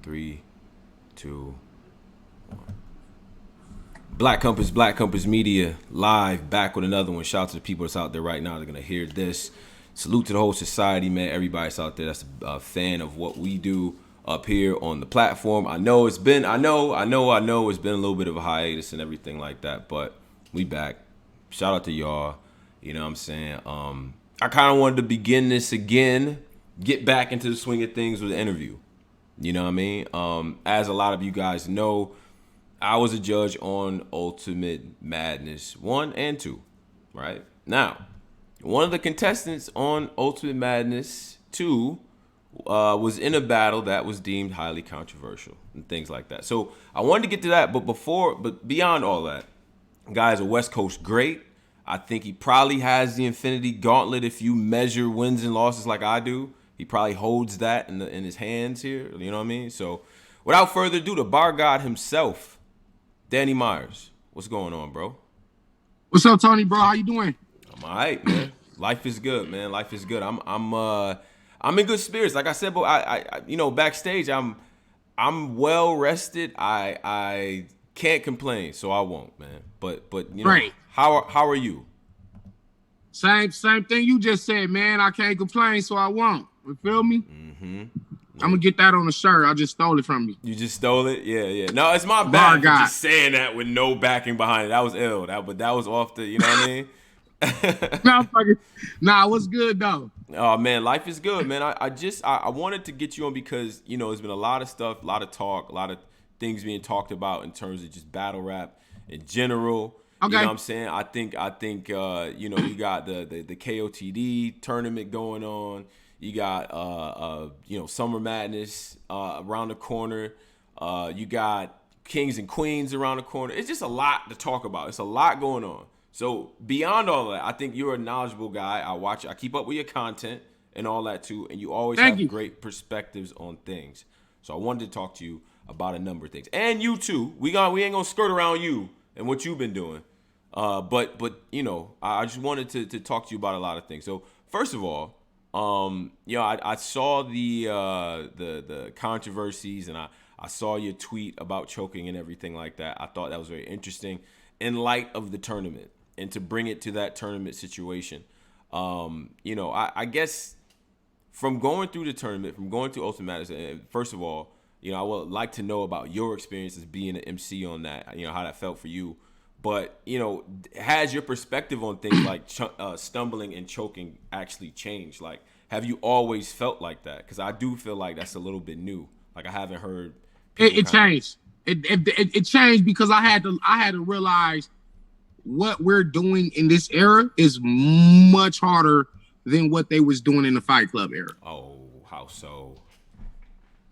Three, two, Black Compass Media, live, back with another one. Shout out to the people that's out there right now. They're gonna hear this. Salute to the whole society, man. Everybody that's out there that's a fan of what we do up here on the platform. I know it's been a little bit of a hiatus and everything like that, but we back. Shout out to y'all. You know what I'm saying? I kind of wanted to begin this again, get back into the swing of things with an interview. You know what I mean? As a lot of you guys know, I was a judge on Ultimate Madness 1 and 2, right? Now, one of the contestants on Ultimate Madness 2 was in a battle that was deemed highly controversial and things like that. So I wanted to get to that, but beyond all that, guy's a West Coast great. I think he probably has the Infinity Gauntlet if you measure wins and losses like I do. He probably holds that in his hands here. You know what I mean? So without further ado, the bar god himself, Danny Myers. What's going on, bro? What's up, Tony, bro? How you doing? I'm all right, man. Life is good, man. Life is good. I'm in good spirits. Like I said, but I backstage, I'm well rested. I can't complain, so I won't, man. But you know, Right. how are you? Same thing you just said, man. I can't complain, so I won't. You feel me? Mm-hmm. I'm gonna get that on the shirt. I just stole it from you. You just stole it? Yeah. No, it's my Bar bad for guy. just saying that with no backing behind it. That was ill. That was off the, you know what I mean? Nah, what's good though? Oh man, life is good, man. I wanted to get you on because, you know, there's been a lot of stuff, a lot of talk, a lot of things being talked about in terms of just battle rap in general. Okay. You know what I'm saying? I think you know, you got the KOTD tournament going on. You got you know, Summer Madness around the corner. You got Kings and Queens around the corner. It's just a lot to talk about. It's a lot going on. So beyond all that, I think you're a knowledgeable guy. I keep up with your content and all that too, and you always have great perspectives on things. So I wanted to talk to you about a number of things, and you too. We ain't gonna skirt around you and what you've been doing. But you know, I just wanted to talk to you about a lot of things. So first of all, you know, I saw the controversies, and I saw your tweet about choking and everything like that. I thought that was very interesting in light of the tournament and to bring it to that tournament situation. You know, I guess from going through the tournament, from going through Ultimate Madness, first of all, you know, I would like to know about your experience as being an MC on that, you know, how that felt for you. But, you know, has your perspective on things like stumbling and choking actually changed? Like, have you always felt like that? Because I do feel like that's a little bit new. Like, I haven't heard. It changed. It changed because I had to realize what we're doing in this era is much harder than what they was doing in the Fight Club era. Oh, how so?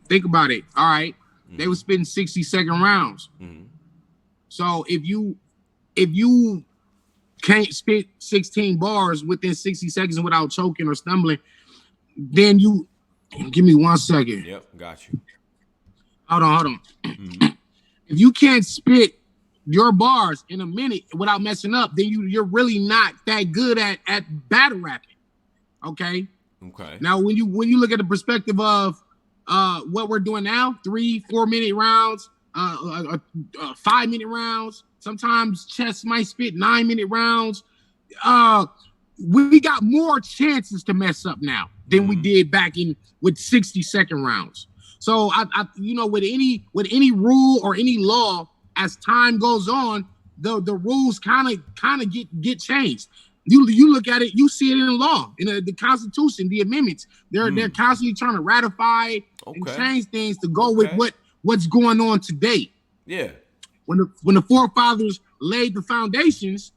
Think about it. All right. Mm-hmm. They were spitting 60-second rounds. Mm-hmm. So if you can't spit 16 bars within 60 seconds without choking or stumbling, then you give me 1 second. Yep, got you. Hold on. Mm-hmm. If you can't spit your bars in a minute without messing up, then you're really not that good at battle rapping. Okay. Now when you look at the perspective of what we're doing now, 3-4 minute rounds, 5 minute rounds. Sometimes chess might spit 9 minute rounds. We got more chances to mess up now than we did back in with 60-second rounds. So I you know, with any rule or any law, as time goes on, the rules kind of get changed. You look at it, you see it in law, in the Constitution, the amendments. They're constantly trying to ratify and change things to go with what's going on today. Yeah. When the forefathers laid the foundations,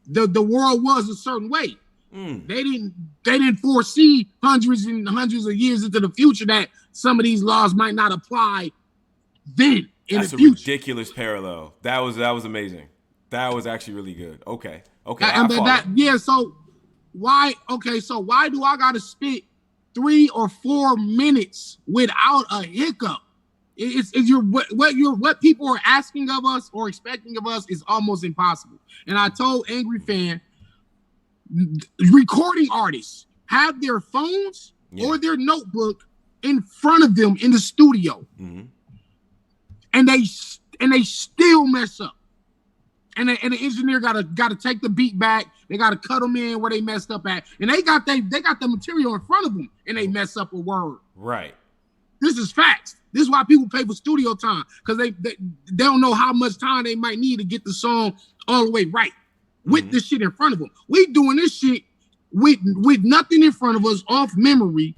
the world was a certain way. They didn't foresee hundreds and hundreds of years into the future that some of these laws might not apply then in the future. That's a ridiculous parallel. That was amazing. That was actually really good. Okay. So why do I gotta spit 3 or 4 minutes without a hiccup? What people are asking of us or expecting of us is almost impossible. And I told Angry Fan, recording artists have their phones or their notebook in front of them in the studio. and they still mess up. And the engineer gotta take the beat back. They gotta cut them in where they messed up at, and they got the material in front of them, and they mess up a word. Right. This is facts. This is why people pay for studio time, because they don't know how much time they might need to get the song all the way right with this shit in front of them. We doing this shit with nothing in front of us, off memory,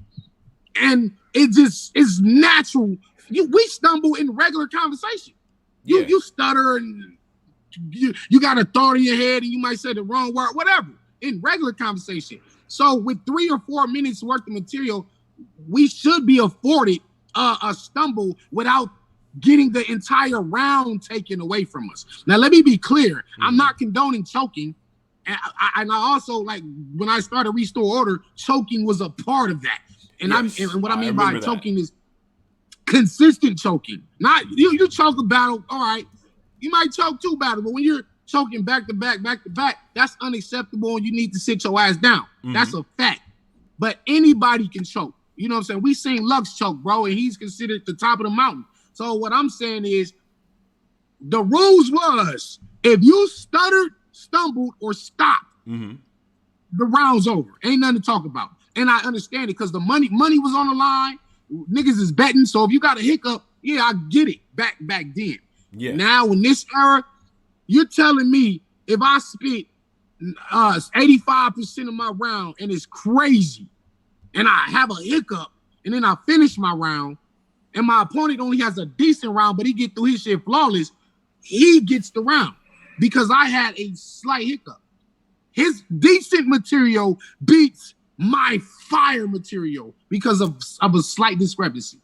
and it just is natural. We stumble in regular conversation. You stutter and you got a thought in your head and you might say the wrong word, whatever, in regular conversation. So with 3 or 4 minutes worth of material, we should be afforded a stumble without getting the entire round taken away from us. Now, let me be clear. I'm not condoning choking. And I also, like, when I started Restore Order, choking was a part of that. And what I mean by choking is consistent choking. Not you choke a battle, all right. You might choke 2 battles, but when you're choking back to back, that's unacceptable, and you need to sit your ass down. That's a fact. But anybody can choke. You know what I'm saying? We seen Lux choke, bro, and he's considered the top of the mountain. So what I'm saying is, the rules was, if you stuttered, stumbled, or stopped, the round's over. Ain't nothing to talk about. And I understand it, because the money was on the line. Niggas is betting. So if you got a hiccup, yeah, I get it back then. Yeah. Now in this era, you're telling me if I spit 85% of my round and it's crazy, and I have a hiccup, and then I finish my round, and my opponent only has a decent round, but he get through his shit flawless, he gets the round because I had a slight hiccup. His decent material beats my fire material because of a slight discrepancy.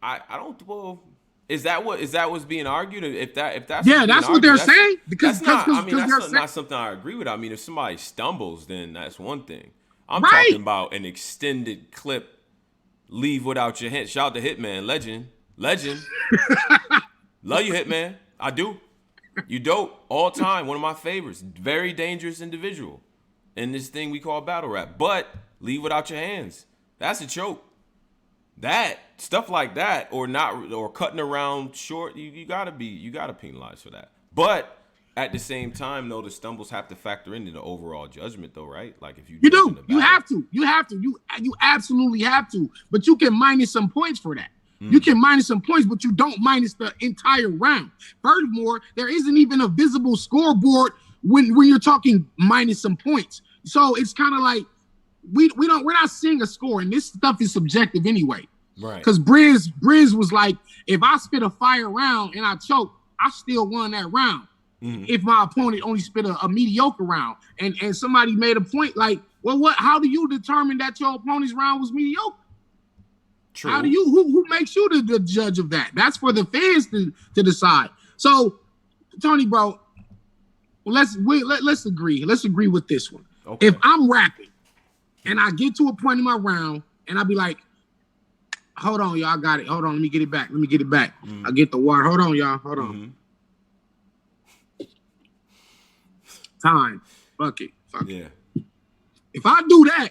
I don't. Well, is that what's being argued? If that's that's what they're saying. Because that's not something I agree with. I mean, if somebody stumbles, then that's one thing. I'm talking about an extended clip. Leave without your hand. Shout out to Hitman, legend. Love you, Hitman. I do. You dope all time. One of my favorites. Very dangerous individual in this thing we call battle rap. But leave without your hands. That's a choke. That stuff like that, or cutting around short, you gotta penalize for that. But at the same time, though, the stumbles have to factor into the overall judgment, though, right? Like if you do, you have to, you absolutely have to. But you can minus some points for that. You can minus some points, but you don't minus the entire round. Furthermore, there isn't even a visible scoreboard when you're talking minus some points. So it's kind of like we're not seeing a score, and this stuff is subjective anyway. Right. Because Briz was like, if I spit a fire round and I choke, I still won that round. If my opponent only spit a mediocre round. And somebody made a point like, well, how do you determine that your opponent's round was mediocre? True. How do you who makes you the judge of that? That's for the fans to decide. So, Tony, bro, let's agree. Let's agree with this one. Okay. If I'm rapping and I get to a point in my round and I'll be like, hold on, y'all, I got it. Hold on, let me get it back. I get the water. Hold on, y'all. Hold on. Time. Fuck it. If I do that,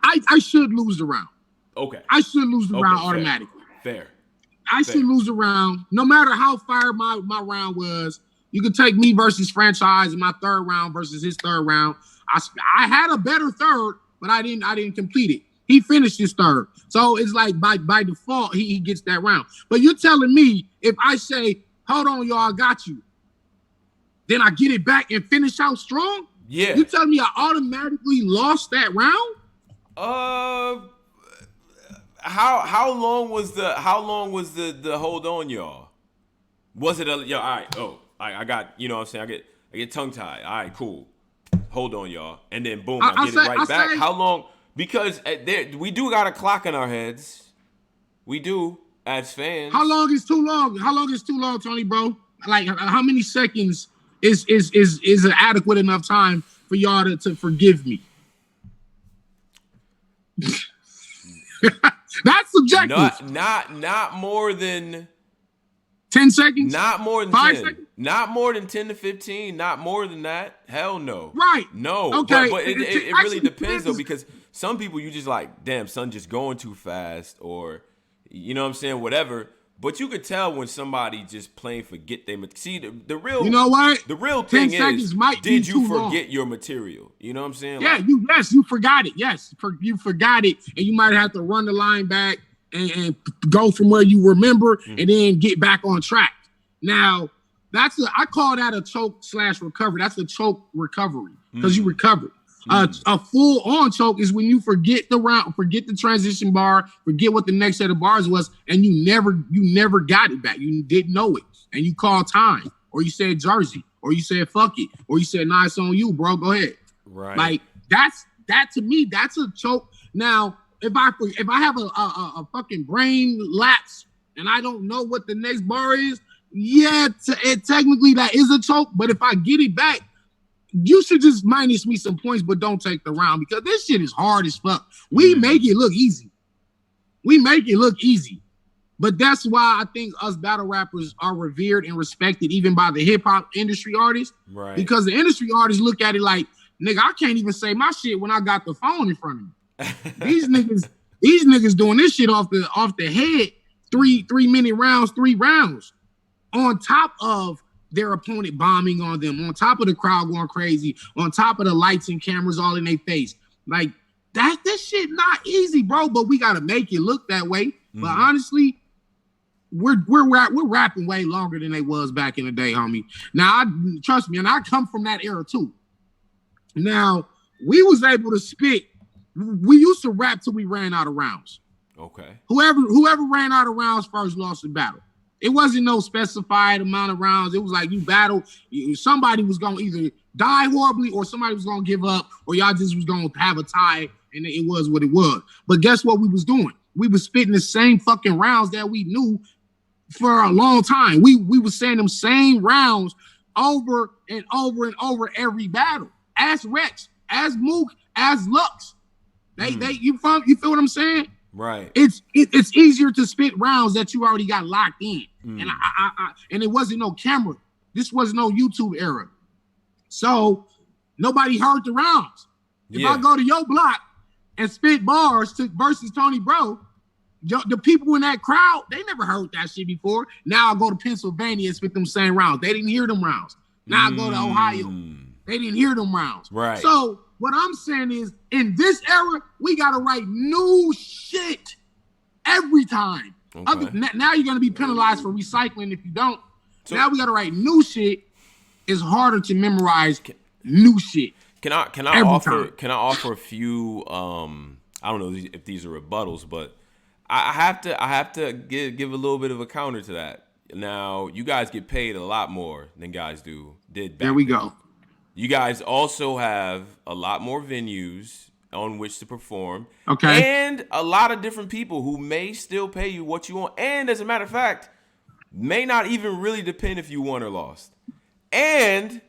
I should lose the round. Okay. I should lose the round automatically. Fair. I should lose the round. No matter how fire my round was, you can take me versus Franchise in my third round versus his third round. I had a better third, but I didn't complete it. He finished his third. So it's like by default, he gets that round. But you're telling me if I say, hold on, y'all, I got you, then I get it back and finish out strong? Yeah. You telling me I automatically lost that round? How long was the hold on, y'all? Was it all right, I got, you know what I'm saying, I get tongue tied. All right, cool. Hold on, y'all. And then boom, I get it right back. How long? Because we do got a clock in our heads. We do as fans. How long is too long? How long is too long, Tony, bro? Like how many seconds is an adequate enough time for y'all to forgive me? That's subjective. Not more than 10 seconds. Not more than 5 10. seconds. Not more than 10 to 15. Not more than that. Hell no. Right. No. Okay. But it really depends though, because some people you just like, damn, son, just going too fast, or you know what I'm saying, whatever. But you could tell when somebody just plain forget they see the real. You know what? The real thing is, did you forget your material? You know what I'm saying? Yeah, like, you forgot it. Yes, you forgot it, and you might have to run the line back and go from where you remember, and then get back on track. Now, I call that a choke/recovery. That's a choke recovery because you recovered. A full-on choke is when you forget the round, forget the transition bar, forget what the next set of bars was, and you never got it back. You didn't know it, and you called time, or you said Jersey, or you said fuck it, or you said nah, it's on you, bro. Go ahead. Right. Like that to me, that's a choke. Now, if I have a fucking brain lapse and I don't know what the next bar is, yeah, technically that is a choke. But if I get it back, you should just minus me some points, but don't take the round because this shit is hard as fuck. We make it look easy. But that's why I think us battle rappers are revered and respected even by the hip hop industry artists. Right. Because the industry artists look at it like, nigga, I can't even say my shit when I got the phone in front of me. These niggas doing this shit off the head, 3 minute rounds, 3 rounds, on top of their opponent bombing on them, on top of the crowd going crazy, on top of the lights and cameras all in their face. Like this shit not easy, bro. But we gotta make it look that way. But honestly, we're rapping way longer than they was back in the day, homie. Now, trust me, and I come from that era too. Now, we was able to spit. We used to rap till we ran out of rounds. Okay. Whoever ran out of rounds first lost the battle. It wasn't no specified amount of rounds. It was like you battle. Somebody was going to either die horribly or somebody was going to give up or y'all just was going to have a tie and it was what it was. But guess what we was doing? We was spitting the same fucking rounds that we knew for a long time. We was saying them same rounds over and over and over every battle. As Rex, as Mook, as Lux. You feel what I'm saying? Right. It's easier to spit rounds that you already got locked in. And and it wasn't no camera. This was no YouTube era. So nobody heard the rounds. If I go to your block and spit bars versus Tony Bro, the people in that crowd, they never heard that shit before. Now I go to Pennsylvania and spit them same rounds. They didn't hear them rounds. Now I go to Ohio. They didn't hear them rounds. Right. So what I'm saying is, in this era, we got to write new shit every time. Okay. Now you're going to be penalized for recycling if you don't. So, now we got to write new shit. It's harder to memorize new shit. Can I offer a few? I don't know if these are rebuttals, but I have to give a little bit of a counter to that. Now, you guys get paid a lot more than guys did back There we then. go. You guys also have a lot more venues on which to perform. Okay. And a lot of different people who may still pay you what you want. And as a matter of fact, may not even really depend if you won or lost. And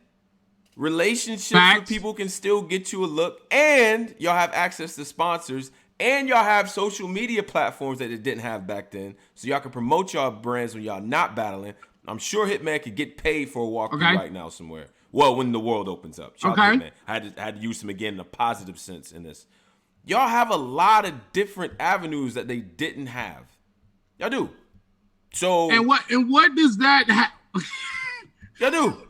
relationships with people can still get you a look. And y'all have access to sponsors. And y'all have social media platforms that it didn't have back then. So y'all can promote y'all brands when y'all not battling. I'm sure Hitman could get paid for a walkthrough right now somewhere. Well, when the world opens up. Shout out to Hitman. I had to use him again in a positive sense in this. Y'all have a lot of different avenues that they didn't have. Y'all do. So and what does that have? Y'all do.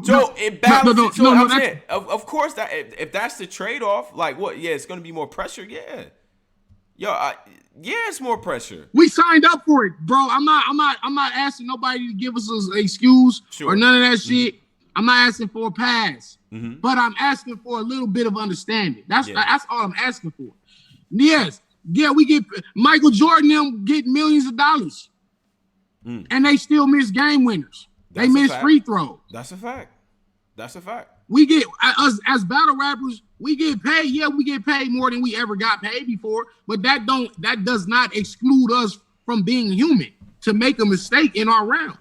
So it balances. I'm saying, of course, that if that's the trade-off, like what? Yeah, it's gonna be more pressure. Yeah. Yo, it's more pressure. We signed up for it, bro. I'm not asking nobody to give us an excuse or none of that shit. I'm not asking for a pass, but I'm asking for a little bit of understanding. That's all I'm asking for. Yes, we get Michael Jordan them get millions of dollars, and they still miss game winners. They miss free throws. That's a fact. We get us as battle rappers. We get paid. Yeah, we get paid more than we ever got paid before. But that does not exclude us from being human to make a mistake in our round.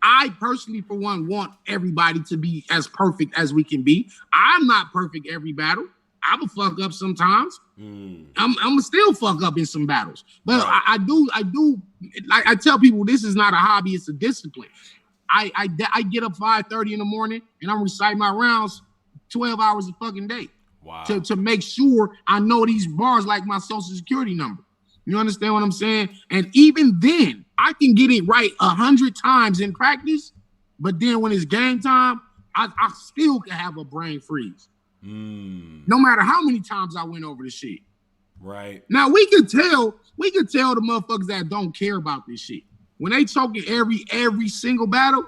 I personally, for one, want everybody to be as perfect as we can be. I'm not perfect every battle. I'm a fuck up sometimes. I'm still fuck up in some battles. But I do. Like I tell people, this is not a hobby; it's a discipline. I get up 5:30 in the morning and I'm reciting my rounds 12 hours a fucking day. Wow. To make sure I know these bars like my social security number. You understand what I'm saying? And even then, I can get it right 100 times in practice, but then when it's game time, I still can have a brain freeze. No matter how many times I went over the shit. Right. Now we can tell the motherfuckers that don't care about this shit. When they choking every single battle,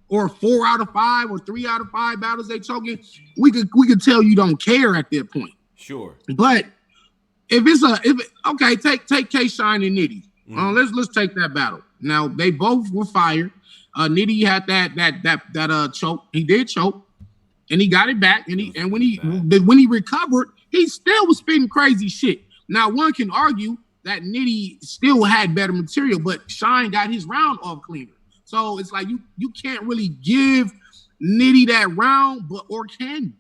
or 4 out of 5 or 3 out of 5 battles they choking, we could tell you don't care at that point. Sure. But take K Shine and Nitty. Let's take that battle. Now they both were fired. Nitty had that choke. He did choke, and he got it back. And when he recovered, he still was spitting crazy shit. Now one can argue that Nitty still had better material, but Shine got his round off cleaner. So it's like you can't really give Nitty that round, or can you?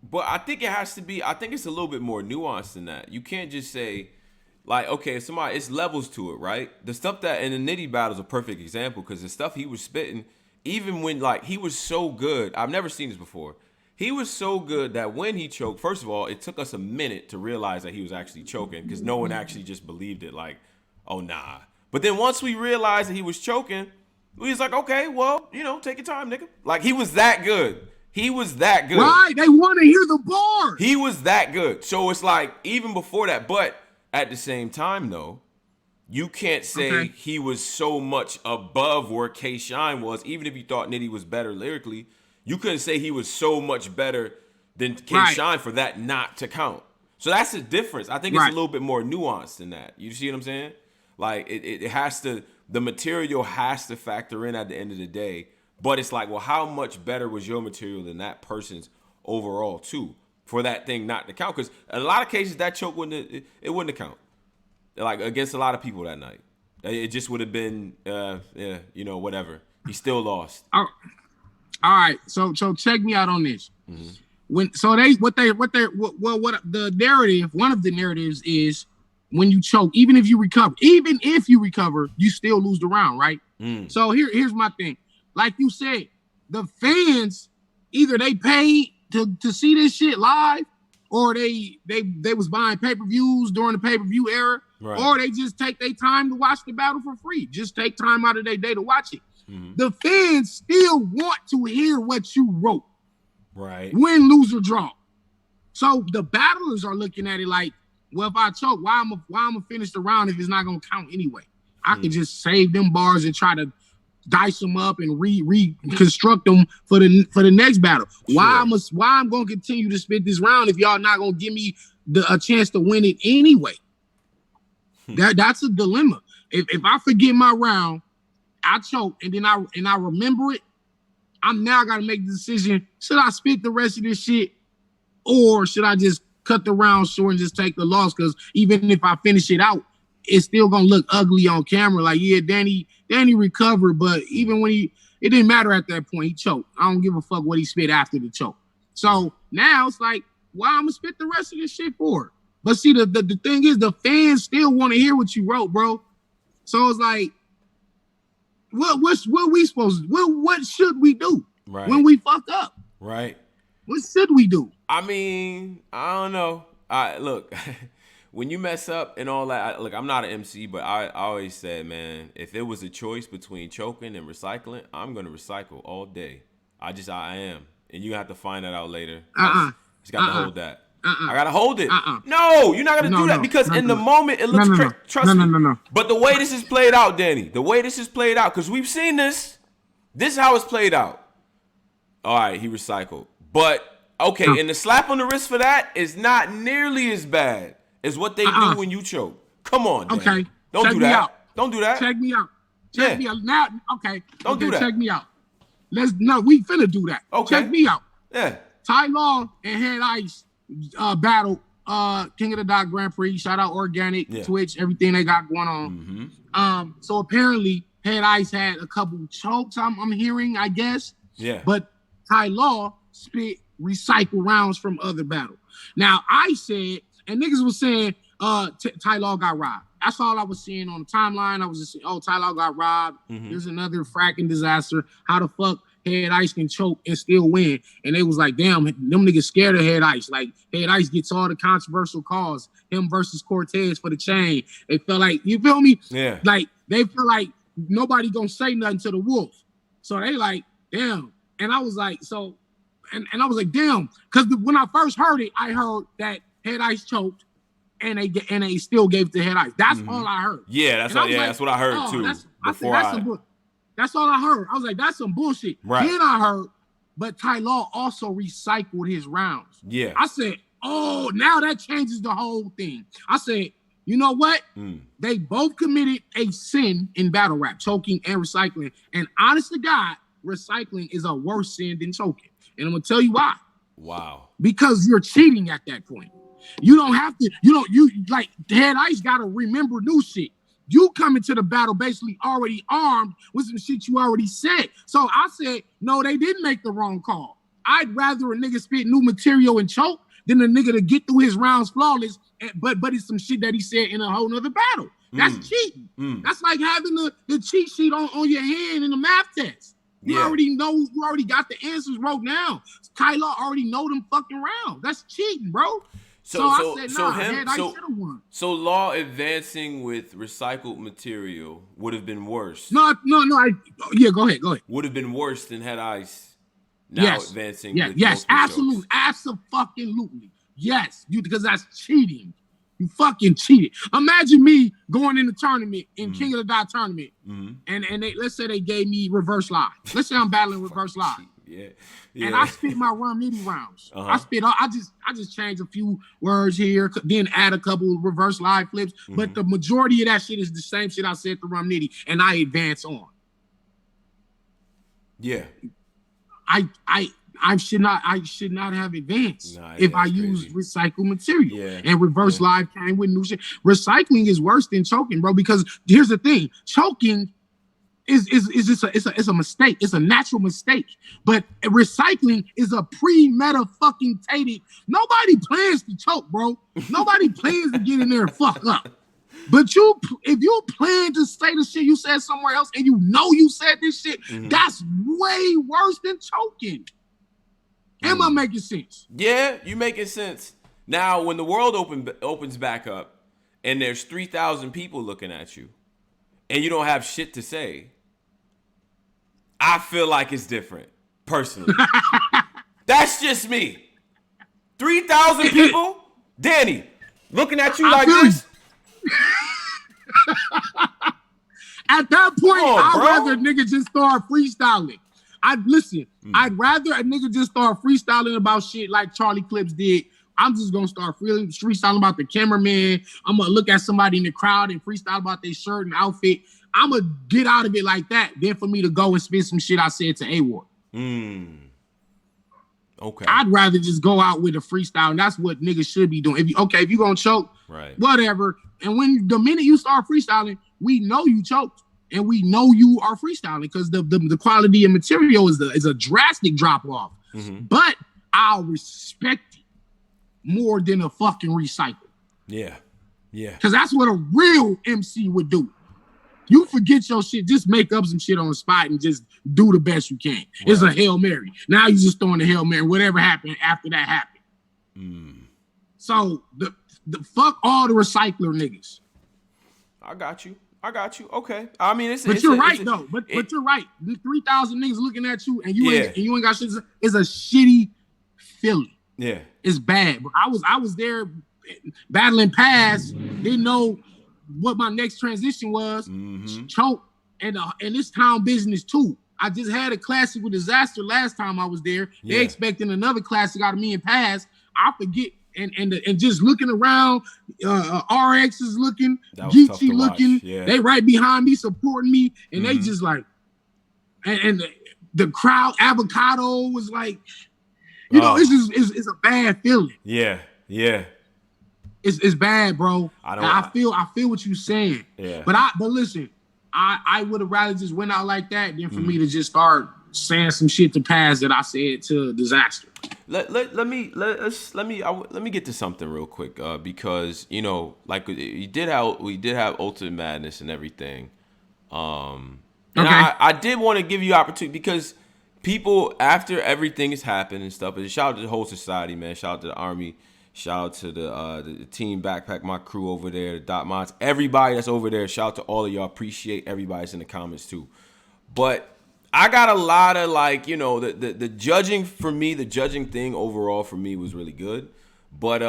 But I think it has to be. I think it's a little bit more nuanced than that. You can't just say, like, okay, it's levels to it, right? The stuff that in the Nitty battle is a perfect example because the stuff he was spitting, even when like he was so good, I've never seen this before. He was so good that when he choked, first of all, it took us a minute to realize that he was actually choking because no one actually just believed it. Like, oh nah. But then once we realized that he was choking, we was like, okay, well, take your time, nigga. Like he was that good. He was that good. Right, they want to hear the bars. He was that good. So it's like, even before that, but at the same time, though, you can't say he was so much above where K Shine was, even if you thought Nitty was better lyrically. You couldn't say he was so much better than K Shine for that not to count. So that's the difference. I think it's a little bit more nuanced than that. You see what I'm saying? Like, it has to, the material has to factor in at the end of the day. But it's like, well, how much better was your material than that person's overall, too, for that thing not to count? Because in a lot of cases, that choke wouldn't have count. Like, against a lot of people that night. It just would have been, whatever. He still lost. All right. So check me out on this. Mm-hmm. The narrative, one of the narratives is when you choke, even if you recover, you still lose the round, right? So here's my thing. Like you said, the fans, either they paid to see this shit live, or they was buying pay-per-views during the pay-per-view era, or they just take their time to watch the battle for free. Just take time out of their day to watch it. Mm-hmm. The fans still want to hear what you wrote. Right. Win, lose, or draw. So the battlers are looking at it like, well, if I choke, why I'm gonna finish the round if it's not gonna count anyway? I can just save them bars and try to dice them up and reconstruct them for the next battle. Sure. Why I'm gonna continue to spit this round if y'all not gonna give me a chance to win it anyway? That's a dilemma. If I forget my round, I choke, and then I remember it, I'm now gotta make the decision: should I spit the rest of this shit, or should I just cut the round short and just take the loss? Because even if I finish it out, it's still gonna look ugly on camera. Like, yeah, Danny recovered, but even when it didn't matter at that point. He choked. I don't give a fuck what he spit after the choke. So now it's like, why I'm gonna spit the rest of this shit for? But see, the thing is, the fans still want to hear what you wrote, bro. So it's like, what we supposed to? What should we do when we fuck up? Right. What should we do? I mean, I don't know. Look. When you mess up and all that, look, I'm not an MC, but I always said, man, if it was a choice between choking and recycling, I'm going to recycle all day. I am. And you have to find that out later. I just got to hold that. I got to hold it. No, you're not going to do that because in the moment, it looks trust me. No. But the way this is played out, Danny, because we've seen this. This is how it's played out. All right, he recycled. But, okay, and the slap on the wrist for that is not nearly as bad is what they do when you choke. Come on, Danny. Okay. Don't do that. Don't do that. Check me out. Check me out. Now, okay. Don't do that. Check me out. We finna do that. Okay. Check me out. Yeah. Ty Law and Head Ice battle King of the Dot Grand Prix. Shout out Organic, Twitch, everything they got going on. Mm-hmm. So apparently Head Ice had a couple chokes, I'm hearing, I guess. Yeah. But Ty Law spit recycle rounds from other battle. Now I said, and niggas was saying, Ty Law got robbed. That's all I was seeing on the timeline. I was just saying, Ty Law got robbed. Mm-hmm. There's another fracking disaster. How the fuck Head Ice can choke and still win? And they was like, damn, them niggas scared of Head Ice. Like, Head Ice gets all the controversial calls. Him versus Cortez for the chain. They felt like, you feel me? Yeah. Like, they feel like nobody gonna say nothing to the wolf. So they like, damn. And I was like, so, and I was like, damn, because when I first heard it, I heard that Head Ice choked, and they still gave it to Head Ice. That's all I heard. Yeah, that's what I heard too. That's all I heard. I was like, that's some bullshit. Right. Then I heard, but Ty Law also recycled his rounds. Yeah. I said, oh, now that changes the whole thing. I said, you know what? They both committed a sin in battle rap, choking and recycling. And honest to God, recycling is a worse sin than choking. And I'm gonna tell you why. Wow. Because you're cheating at that point. You don't have to, you like Head Ice gotta remember new shit. You come into the battle basically already armed with some shit you already said. So I said, no, they didn't make the wrong call. I'd rather a nigga spit new material and choke than a nigga to get through his rounds flawless, but it's some shit that he said in a whole nother battle. That's cheating. That's like having the cheat sheet on your hand in the math test. You already know, you already got the answers wrote down. Ty Law already know them fucking rounds. That's cheating, bro. So I said, nah, Head Ice should have won. So Law advancing with recycled material would have been worse. No. Go ahead. Would have been worse than Head Ice now advancing. Yes, absolutely. Absolutely. Yes, because that's cheating. You fucking cheated. Imagine me going in the tournament, in King of the Dot tournament, and they, let's say they gave me reverse live. Let's say I'm battling reverse live. Yeah. And I spit my Rum Nitty rounds. I just change a few words here, then add a couple of reverse live flips. But the majority of that shit is the same shit I said to Rum Nitty, and I advance on. Yeah. I should not have advanced if I used recycled material. And reverse live came with new shit. Recycling is worse than choking, bro, because here's the thing. Choking is just a mistake. It's a natural mistake. But recycling is a pre-meta fucking tated. Nobody plans to choke, bro. Nobody plans to get in there and fuck up. But if you plan to say the shit you said somewhere else and you know you said this shit, that's way worse than choking. Am I making sense? Yeah, you making sense. Now, when the world opens back up and there's 3,000 people looking at you and you don't have shit to say, I feel like it's different, personally. That's just me. 3,000 people? Danny, looking at you like this? At that point, I'd rather nigga just start freestyling. I'd rather a nigga just start freestyling about shit like Charlie Clips did. I'm just gonna start freestyling about the cameraman. I'm gonna look at somebody in the crowd and freestyle about their shirt and outfit. I'm gonna get out of it like that. Then for me to go and spit some shit I said to A-Ward. Okay. I'd rather just go out with a freestyle, and that's what niggas should be doing. If you gonna choke, right, whatever. And when the minute you start freestyling, we know you choked. And we know you are freestyling because the quality of material is a drastic drop off. But I'll respect it more than a fucking recycle. Yeah. Because that's what a real MC would do. You forget your shit, just make up some shit on the spot and just do the best you can. Right. It's a Hail Mary. Now you just throwing the Hail Mary. Whatever happened after that happened. So the fuck all the recycler niggas. I got you. Okay. I mean, But you're right though. But you're right. The 3,000 niggas looking at you and you ain't got shit. It's a shitty feeling. Yeah. It's bad. But I was there battling past. Didn't know what my next transition was. Choke and this town business too. I just had a classic with Disaster last time I was there. They expecting another classic out of me and Pass. I forget. And just looking around, RX is looking, Geechee looking. Yeah. They right behind me, supporting me, and they just like, and the crowd, Avocado was like, it's a bad feeling. Yeah. It's bad, bro. I feel what you're saying. Yeah. But listen, I would have rather just went out like that than for me to just start saying some shit to Pass that I said to Disaster. Let me get to something real quick because like we did have Ultimate Madness and everything, and I did want to give you opportunity because people after everything has happened and stuff. And shout out to the whole society, man. Shout out to the Army. Shout out to the team Backpack, my crew over there, the Dot Mods, everybody that's over there. Shout out to all of y'all. Appreciate everybody that's in the comments too. But I got a lot of the judging for me, the judging thing overall for me was really good. But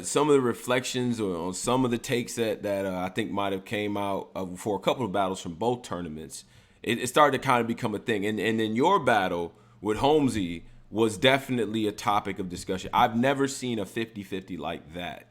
some of the reflections on some of the takes that I think might have came out for a couple of battles from both tournaments, it started to kind of become a thing. And in your battle with Holmesy was definitely a topic of discussion. I've never seen a 50-50 like that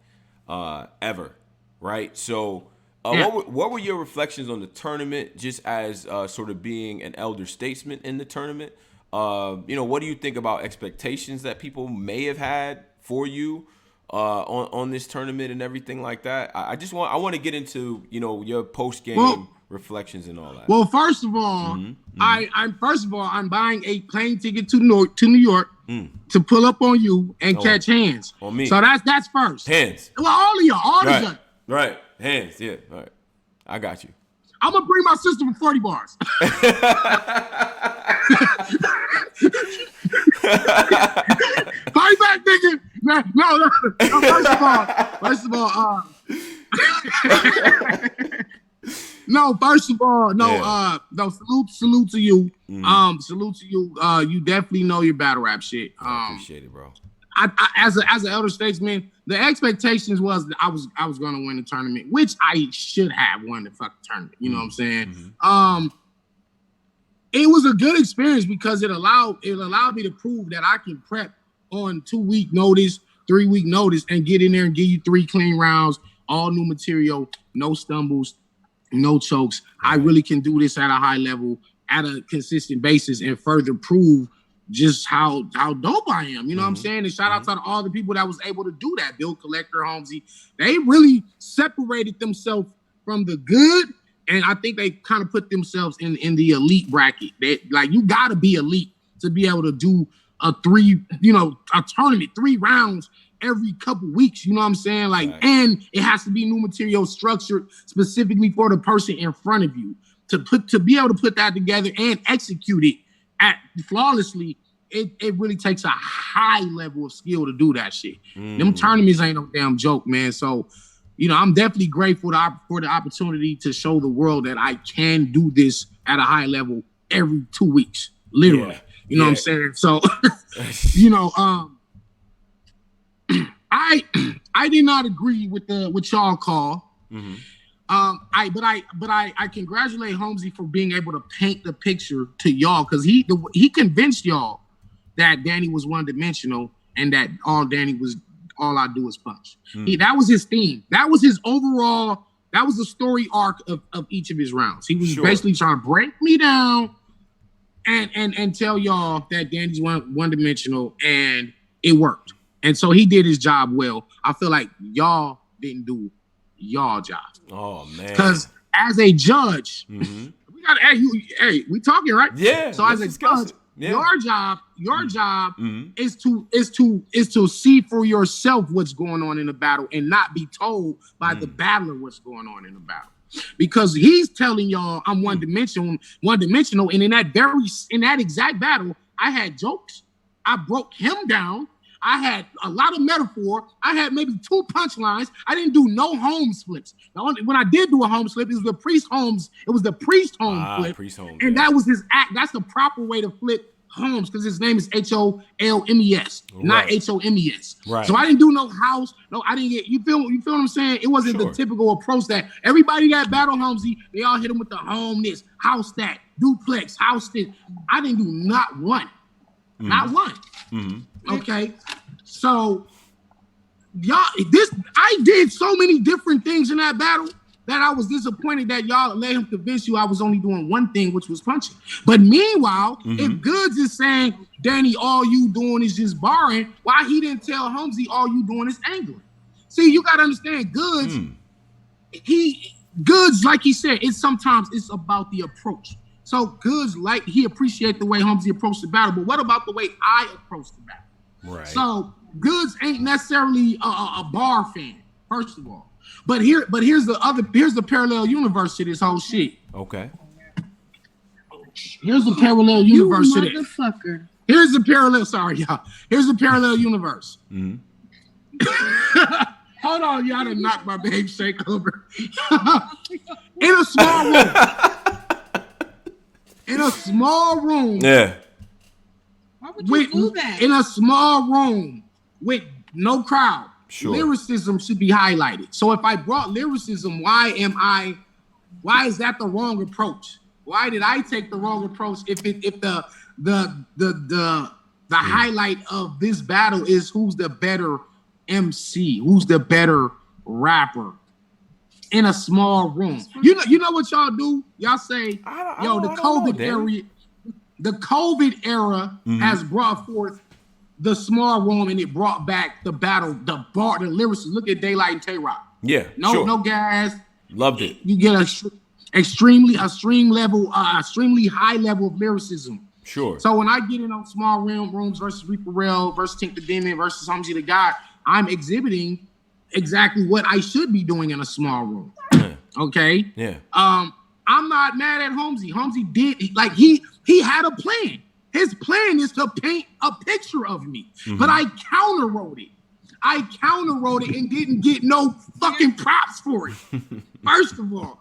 ever, right? So what were your reflections on the tournament, just as sort of being an elder statesman in the tournament? What do you think about expectations that people may have had for you on this tournament and everything like that? I want to get into your post game reflections and all that. Well, first of all, I'm buying a plane ticket to New York to pull up on you and catch hands on me. So that's first. Hands. Well, all of y'all, all right. of you. Right. Hands. Yeah. All right. I got you. I'm gonna bring my sister with 40 bars. Fight back, nigga. No. First of all, salute to you. Salute to you. You definitely know your battle rap shit. I appreciate it, bro. I as an elder statesman, the expectations was that I was gonna win the tournament, which I should have won the fucking tournament. You know what I'm saying? It was a good experience because it allowed me to prove that I can prep on 2-week notice, 3-week notice, and get in there and give you 3 clean rounds, all new material, no stumbles, no chokes. I really can do this at a high level, at a consistent basis, and further prove just how dope I am. You know what I'm saying? And shout out to all the people that was able to do that. Bill Collector, Holmesy, they really separated themselves from the good. And I think they kind of put themselves in the elite bracket. You got to be elite to be able to do a tournament, 3 rounds every couple weeks. You know what I'm saying? And it has to be new material structured specifically for the person in front of you to be able to put that together and execute it flawlessly. It really takes a high level of skill to do that shit. Them tournaments ain't no damn joke, man. So, I'm definitely grateful for the opportunity to show the world that I can do this at a high level every 2 weeks, literally. Yeah. You know what I'm saying? So, I did not agree with y'all call. I congratulate Holmesy for being able to paint the picture to y'all, because he convinced y'all that Danny was one-dimensional and that all I do is punch. That was his theme. That was his overall. That was the story arc of each of his rounds. He was basically trying to break me down and tell y'all that Danny's one-dimensional, and it worked. And so he did his job well. I feel like y'all didn't do y'all job. Oh man! Because as a judge, we got we talking, right? Yeah. So as a judge, your job is to see for yourself what's going on in the battle and not be told by the battler what's going on in the battle. Because he's telling y'all I'm one-dimensional, and in that exact battle, I had jokes. I broke him down. I had a lot of metaphor. I had maybe 2 punchlines. I didn't do no Holmes flips. When I did do a Holmes flip, it was the Priest Holmes. It was the Priest Holmes flip. Priest Holmes, and that was his act. That's the proper way to flip Holmes, because his name is Holmes, not Homes. Right. So I didn't do no house. No, I didn't get. You feel what I'm saying? It wasn't the typical approach that everybody that battle Holmesy, they all hit him with the home this, house that, duplex, house this. I didn't do not one. Not one. Okay. So I did so many different things in that battle that I was disappointed that y'all let him convince you I was only doing one thing, which was punching. But meanwhile, if Goods is saying, Danny, all you doing is just barring, why he didn't tell Holmesy all you doing is angling? See, you gotta understand, Goods, Goods, like he said, sometimes it's about the approach. So Goods, he appreciate the way Holmesy approached the battle, but what about the way I approached the battle? Right. So Goods ain't necessarily a bar fan, first of all. But here's the parallel universe to this whole shit. Okay. Here's the parallel universe to this. Motherfucker. Here's the parallel. Sorry, y'all. Here's the parallel universe. Hold on, y'all done knocked my babe shake over. In a small room. In a small room. Yeah. Why would you do that? In a small room with no crowd. Sure. Lyricism should be highlighted. So if I brought lyricism, why is that the wrong approach? Why did I take the wrong approach if the highlight of this battle is who's the better MC, who's the better rapper in a small room? You know what y'all do? Y'all say, the COVID era has brought forth the small room, and it brought back the battle, the lyricists. Look at Daylight and Tay Rock. Yeah, no gas. Loved it. You get extremely high level of lyricism. Sure. So when I get in on small rooms versus Reaper Rail versus Tink the Demon versus Humzy the God, I'm exhibiting exactly what I should be doing in a small room. Yeah. Okay. Yeah. I'm not mad at Humzy. Humzy did he had a plan. His plan is to paint a picture of me, but I counter wrote it and didn't get no fucking props for it. First of all,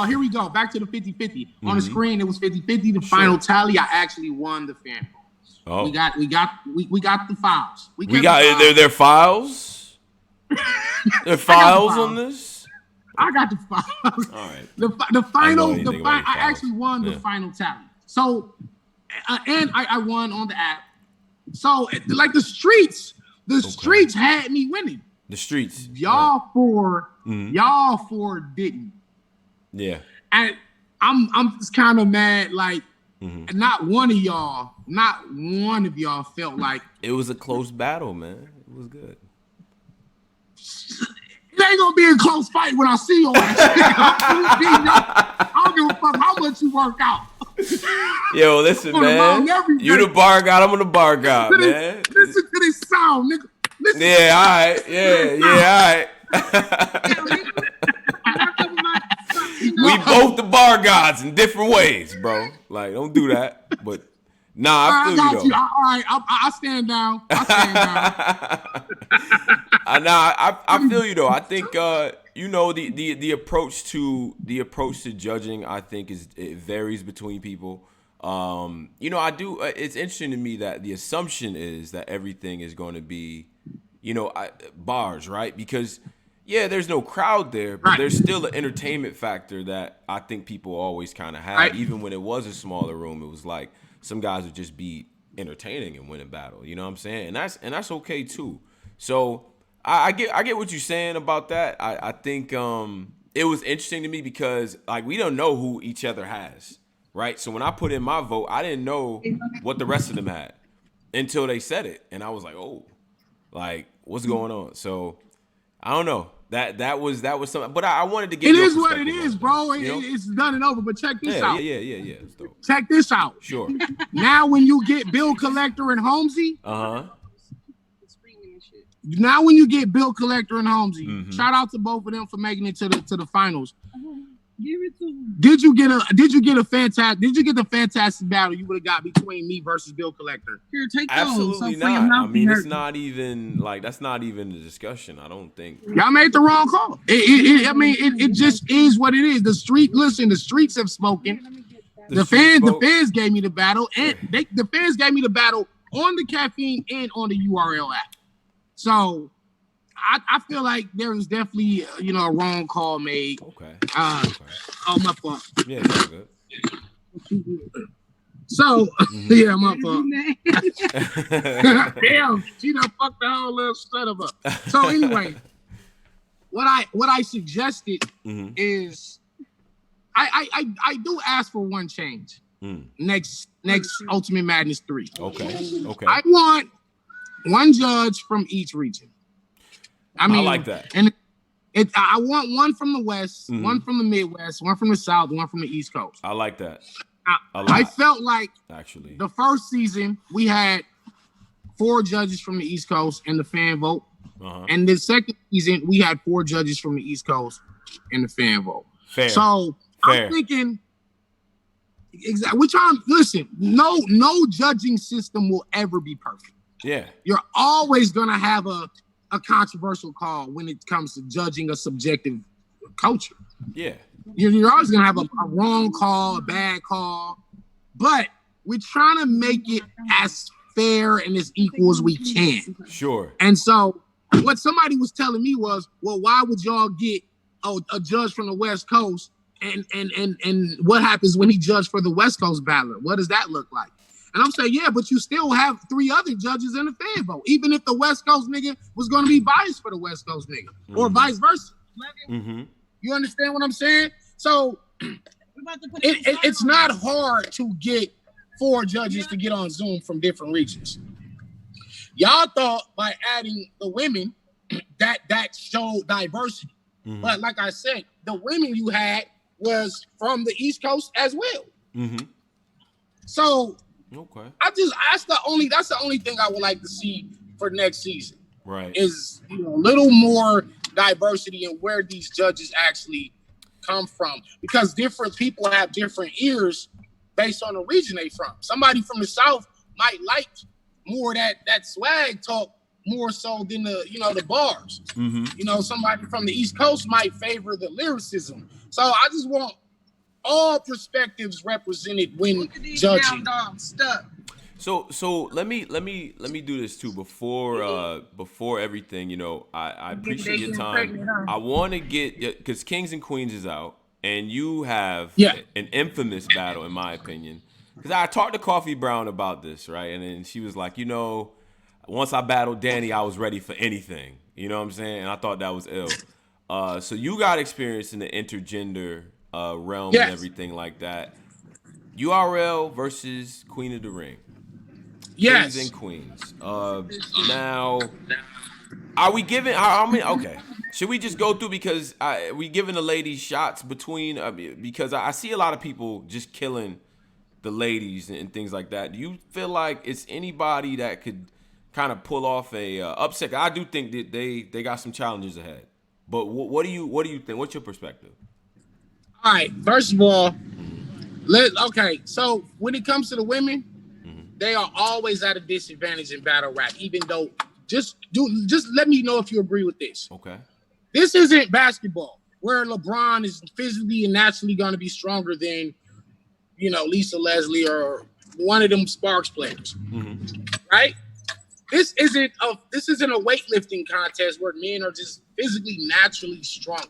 here we go. Back to the 50-50. On the screen, it was 50-50. The final tally, I actually won the fan vote. Oh. We got the files. There files? There are files on this? I got the files. All right. The final, I actually won the final tally. So, and I won on the app. So, like the streets had me winning. The streets. Y'all four didn't. Yeah. And I'm just kind of mad, like not one of y'all felt like it was a close battle, man. It was good. It ain't gonna be a close fight when I see you. I don't give a fuck how much you work out. Yo, listen, man. You the bar god, I'm on the bar god, man. Listen to this sound, nigga. Listen. Yeah, all right. Yeah, all right. We both the bar gods in different ways, bro. Like, don't do that. But nah, I feel you though. All right, I stand down. I feel you though. I think the approach to judging, I think it varies between people. I do. It's interesting to me that the assumption is that everything is going to be, bars, right? Because there's no crowd there, but there's still an entertainment factor that I think people always kind of had. Right. Even when it was a smaller room, it was like some guys would just be entertaining and win a battle. You know what I'm saying? And that's okay too. So I get what you're saying about that. I think it was interesting to me because like we don't know who each other has, right? So when I put in my vote, I didn't know what the rest of them had until they said it, and I was like, oh, like what's going on? So I don't know. That was something, but I wanted to get. It is what it is, bro. It's done and over. But check this out. Yeah. Check this out. Sure. Now when you get Bill Collector and Humzy, now when you get Bill Collector and Humzy, shout out to both of them for making it to the finals. Give it to them. Did you get the fantastic battle you would have got between me versus Bill Collector? Here, take those. Absolutely not. I mean, it's not even like that's not even the discussion. I don't think y'all made the wrong call. It just is what it is. The streets have spoken. The fans gave me the battle, and the fans gave me the battle on the Caffeine and on the URL app. So I feel like there was definitely a wrong call made. Okay. Oh, my fault. Yeah, that's good. So yeah, my fault. Damn, she done fucked the whole little setup up. So anyway, what I suggested is I do ask for one change. Next Ultimate Madness 3. Okay. I want one judge from each region. I like that. And I want one from the West, one from the Midwest, one from the South, one from the East Coast. I like that. I felt like actually the first season we had 4 judges from the East Coast in the fan vote. And the second season we had 4 judges from the East Coast in the fan vote. Fair. So I'm thinking listen, no judging system will ever be perfect. Yeah. You're always gonna have a a controversial call when it comes to judging a subjective culture. Yeah. You're always going to have a wrong call, a bad call, but we're trying to make it as fair and as equal as we can. Sure. And so what somebody was telling me was, well, why would y'all get a judge from the West Coast and what happens when he judged for the West Coast battler? What does that look like? And I'm saying, yeah, but you still have 3 other judges in the fan vote, even if the West Coast nigga was going to be biased for the West Coast nigga, or vice versa. Mm-hmm. You understand what I'm saying? So it's not hard to get 4 judges to get on Zoom from different regions. Y'all thought by adding the women that showed diversity. Mm-hmm. But like I said, the women you had was from the East Coast as well. Mm-hmm. So okay, that's the only thing I would like to see for next season. Right. Is a little more diversity in where these judges actually come from, because different people have different ears based on the region they from. Somebody from the South might like more that swag talk more so than the bars. Mm-hmm. Somebody from the East Coast might favor the lyricism. So I just want all perspectives represented when judging. So let me do this too before everything. I appreciate your time. I want to get, because Kings and Queens is out, and you have an infamous battle in my opinion. Because I talked to Coffee Brown about this, right? And then she was like, once I battled Danny, I was ready for anything. You know what I'm saying? And I thought that was ill. So you got experience in the intergender realm and everything like that. URL versus Queen of the Ring. Yes. Kings and Queens. Now, are we giving? How many? Okay. Should we just go through, because we giving the ladies shots between? Because I see a lot of people just killing the ladies and things like that. Do you feel like it's anybody that could kind of pull off a upset? I do think that they got some challenges ahead. But what do you think? What's your perspective? All right. First of all, so when it comes to the women, they are always at a disadvantage in battle rap, even though just let me know if you agree with this. Okay. This isn't basketball where LeBron is physically and naturally going to be stronger than, Lisa Leslie or one of them Sparks players. Mm-hmm. Right? This isn't a weightlifting contest where men are just physically naturally strong.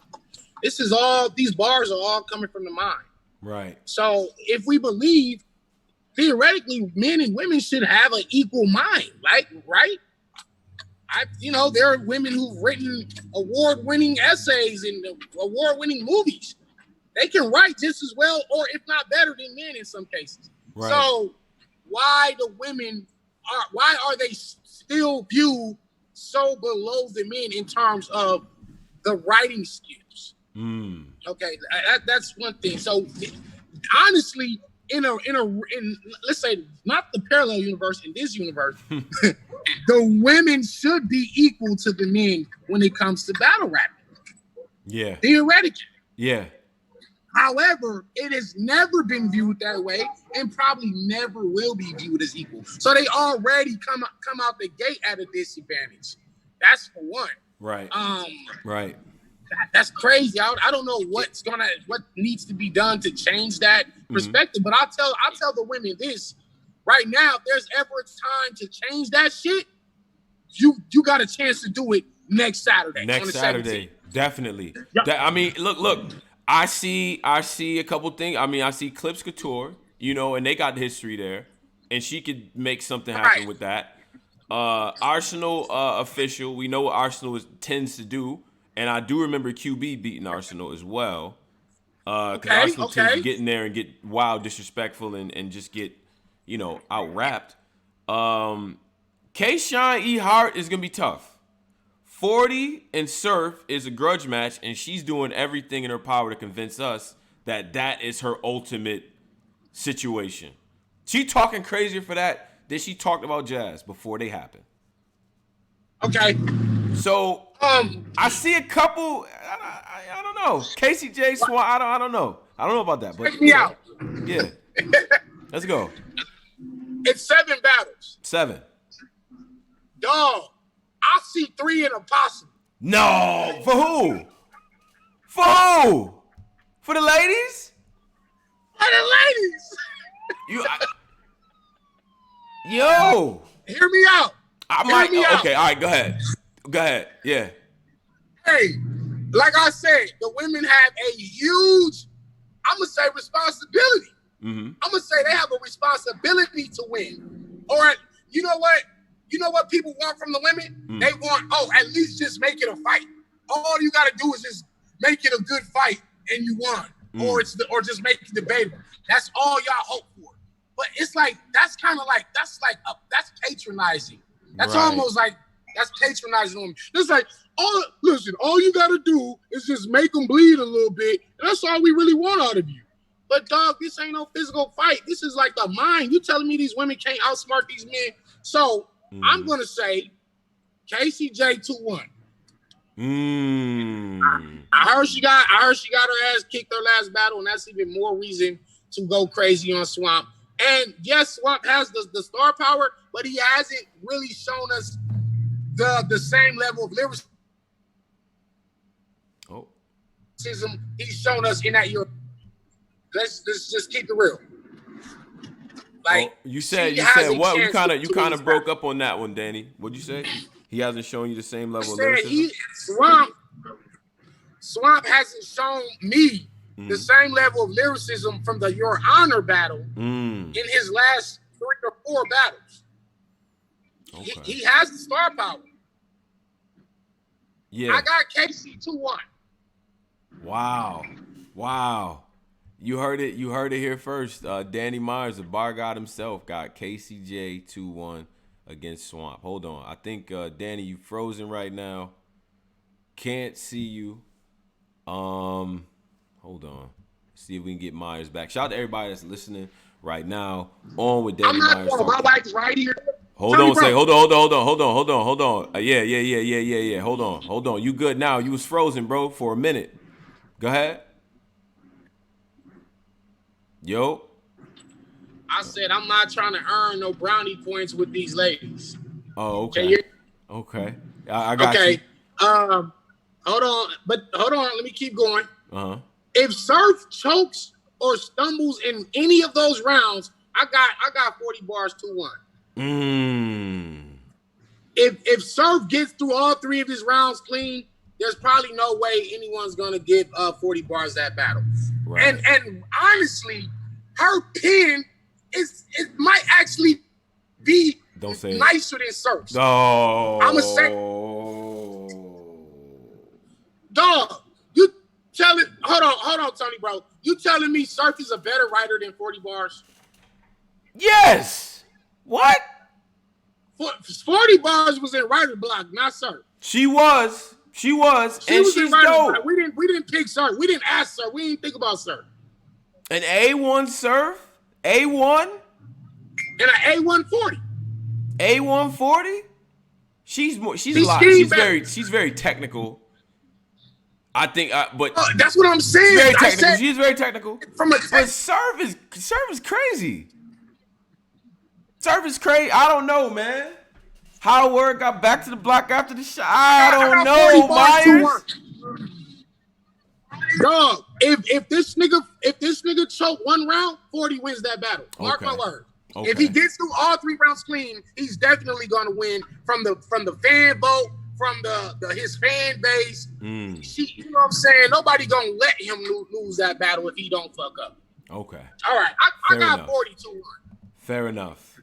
These bars are all coming from the mind. Right. So if we believe, theoretically, men and women should have an equal mind, right? There are women who've written award-winning essays and award-winning movies. They can write just as well, or if not better than men in some cases. Right. So why are they still viewed so below the men in terms of the writing skills? Okay, that's one thing. So honestly, in let's say not the parallel universe, in this universe, the women should be equal to the men when it comes to battle rapping. Yeah. Theoretically. Yeah. However, it has never been viewed that way and probably never will be viewed as equal. So they already come out the gate at a disadvantage. That's for one. Right. Right. That's crazy. I don't know what needs to be done to change that perspective. But I'll tell the women this right now. If there's ever a time to change that shit, you got a chance to do it next Saturday. Next Saturday, 17th. Definitely. Yep. Look. I see a couple things. I see Clips Couture, and they got the history there, and she could make something happen with that. Arsenal official, we know what Arsenal tends to do, and I do remember QB beating Arsenal as well. Because Arsenal tends to get in there and get wild, disrespectful, and just get, out-rapped. K-Shine E. Hart is going to be tough. 40 and Surf is a grudge match, and she's doing everything in her power to convince us that is her ultimate situation. She talking crazier for that than she talked about Jazz before they happened. Okay. So I see a couple. I don't know. Casey J. Swan. I don't know. I don't know about that. But check me out. Yeah. Let's go. It's 7 battles. 7. Dog. I see 3 and impossible. No, for who? For who? For the ladies? For the ladies. Yo. Hear me out. Okay, all right, go ahead. Go ahead. Yeah. Hey, like I said, the women have a huge, I'm going to say, responsibility. Mm-hmm. I'm going to say they have a responsibility to win. Or, you know what? You know what people want from the women? Mm. They want, at least just make it a fight. All you got to do is just make it a good fight and you won. Or just make it debatable. That's all y'all hope for. But it's like, that's patronizing. That's right. Almost like, that's patronizing on me. It's like, all you got to do is just make them bleed a little bit. That's all we really want out of you. But dog, this ain't no physical fight. This is like the mind. You telling me these women can't outsmart these men? So I'm going to say KCJ 2-1. I heard she got her ass kicked her last battle, and that's even more reason to go crazy on Swamp. And yes, Swamp has the star power, but he hasn't really shown us the same level of lyricism he's shown us in that year. Let's just keep it real. Like you said what? You kind of broke up on that one, Danny. What'd you say? He hasn't shown you the same level of lyricism? Swamp hasn't shown me the same level of lyricism from the Your Honor battle in his last 3 or 4 battles. Okay. He has the star power. Yeah. I got KC 2-1. Wow. You heard it here first. Danny Myers, the bar god himself, got KCJ 2-1 against Swamp. Hold on. I think Danny, you frozen right now. Can't see you. Hold on. See if we can get Myers back. Shout out to everybody that's listening right now. On with Danny Myers. My mic's right here. Hold on. Hold on. Yeah. Hold on. You good now? You was frozen, bro, for a minute. Go ahead. Yo. I said I'm not trying to earn no brownie points with these ladies. Oh, okay. Okay. I got you. Okay. Hold on. Let me keep going. Uh-huh. If Surf chokes or stumbles in any of those rounds, I got 40 bars 2-1. If Surf gets through all 3 of his rounds clean, there's probably no way anyone's gonna give 40 bars that battle. Right. And honestly, her pin it might actually be nicer than Surf's. Oh. I'ma say, dog, you tell it. Hold on, Tony, bro. You telling me Surf is a better writer than 40 bars? Yes. What? 40 bars was in writer block, not Surf. She was, and she's dope. We didn't pick Surf. We didn't ask Surf. We didn't think about Surf. An A1 Surf, A1, and an A140. A140. She's a lot. She's very technical. I think, but that's what I'm saying. Very technical. She's very technical. But Surf is crazy. Surf is crazy. I don't know, man. Howard got back to the block after the shot. I don't know, Myers. Dog, if this nigga choke 1 round, 40 wins that battle. Mark my word. Okay. If he gets through all 3 rounds clean, he's definitely gonna win from the fan vote, from his fan base. You know what I'm saying? Nobody gonna let him lose that battle if he don't fuck up. Okay. All right. I got 42-1. Fair enough.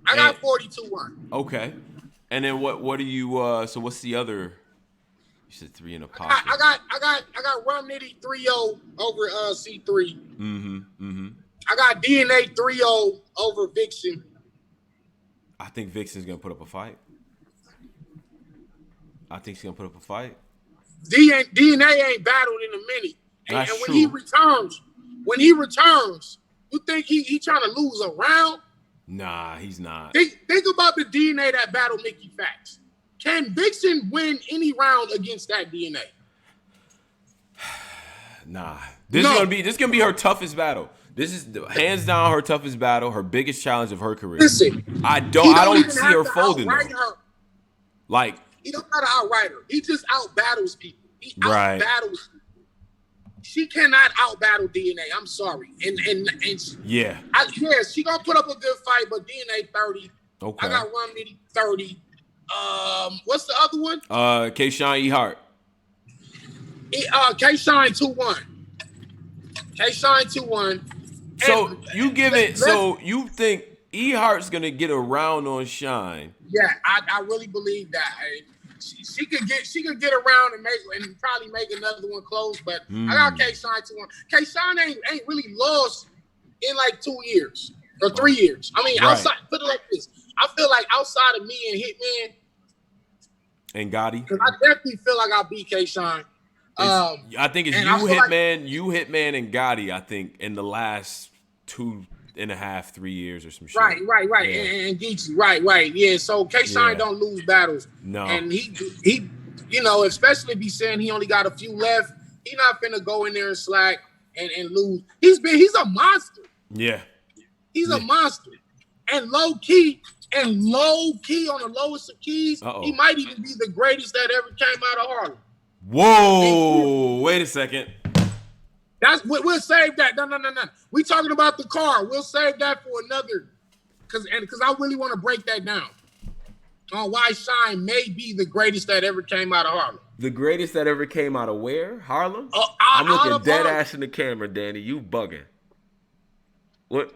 I got 42-1. Okay. And then what do you so what's the other? You said 3 in a pocket. I got Rum Nitty 3-0 over C3. I got DNA 3-0 over Vixen. I think Vixen's gonna put up a fight. I think she's gonna put up a fight. DNA ain't battled in a minute. And when he returns, you think he trying to lose a round? Nah, he's not. Think about the DNA that battled Mickey Fax. Can Vixen win any round against that DNA? Nah. This is gonna be her toughest battle. This is hands down her toughest battle, her biggest challenge of her career. Listen, I don't see her folding. Like He don't got to outright her. He just out battles people. He out battles people. She cannot out battle DNA. I'm sorry. And yeah, she gonna put up a good fight, but DNA 30. Okay. I got Rum Nitty 30. What's the other one? K-Shine E Hart. K-Shine 2-1. K-Shine 2-1. So so you think E Hart's gonna get around on Shine? Yeah, I really believe that. She could get around and probably make another one close, but I got K-Shine 2-1. K-Shine ain't really lost in like 2 years or 3 years. I mean, outside, put it like this. I feel like outside of me and Hitman and Gotti, because I definitely feel like I beat K-Shine. I think it's Hitman, and Gotti. I think in the last 2.5, 3 years or some shit. Right. Yeah. And Geechee, right. Yeah. So K-Shine don't lose battles. No. And he, especially if he's saying he only got a few left, he not finna go in there and slack and lose. He's a monster. Yeah. He's a monster. And low key on the lowest of keys, he might even be the greatest that ever came out of Harlem. Whoa! Wait a second. We'll save that. No. We talking about the car. We'll save that for another, because I really want to break that down on why Shine may be the greatest that ever came out of Harlem. The greatest that ever came out of where? Harlem? I'm looking dead ass in the camera, Danny. You bugging? What?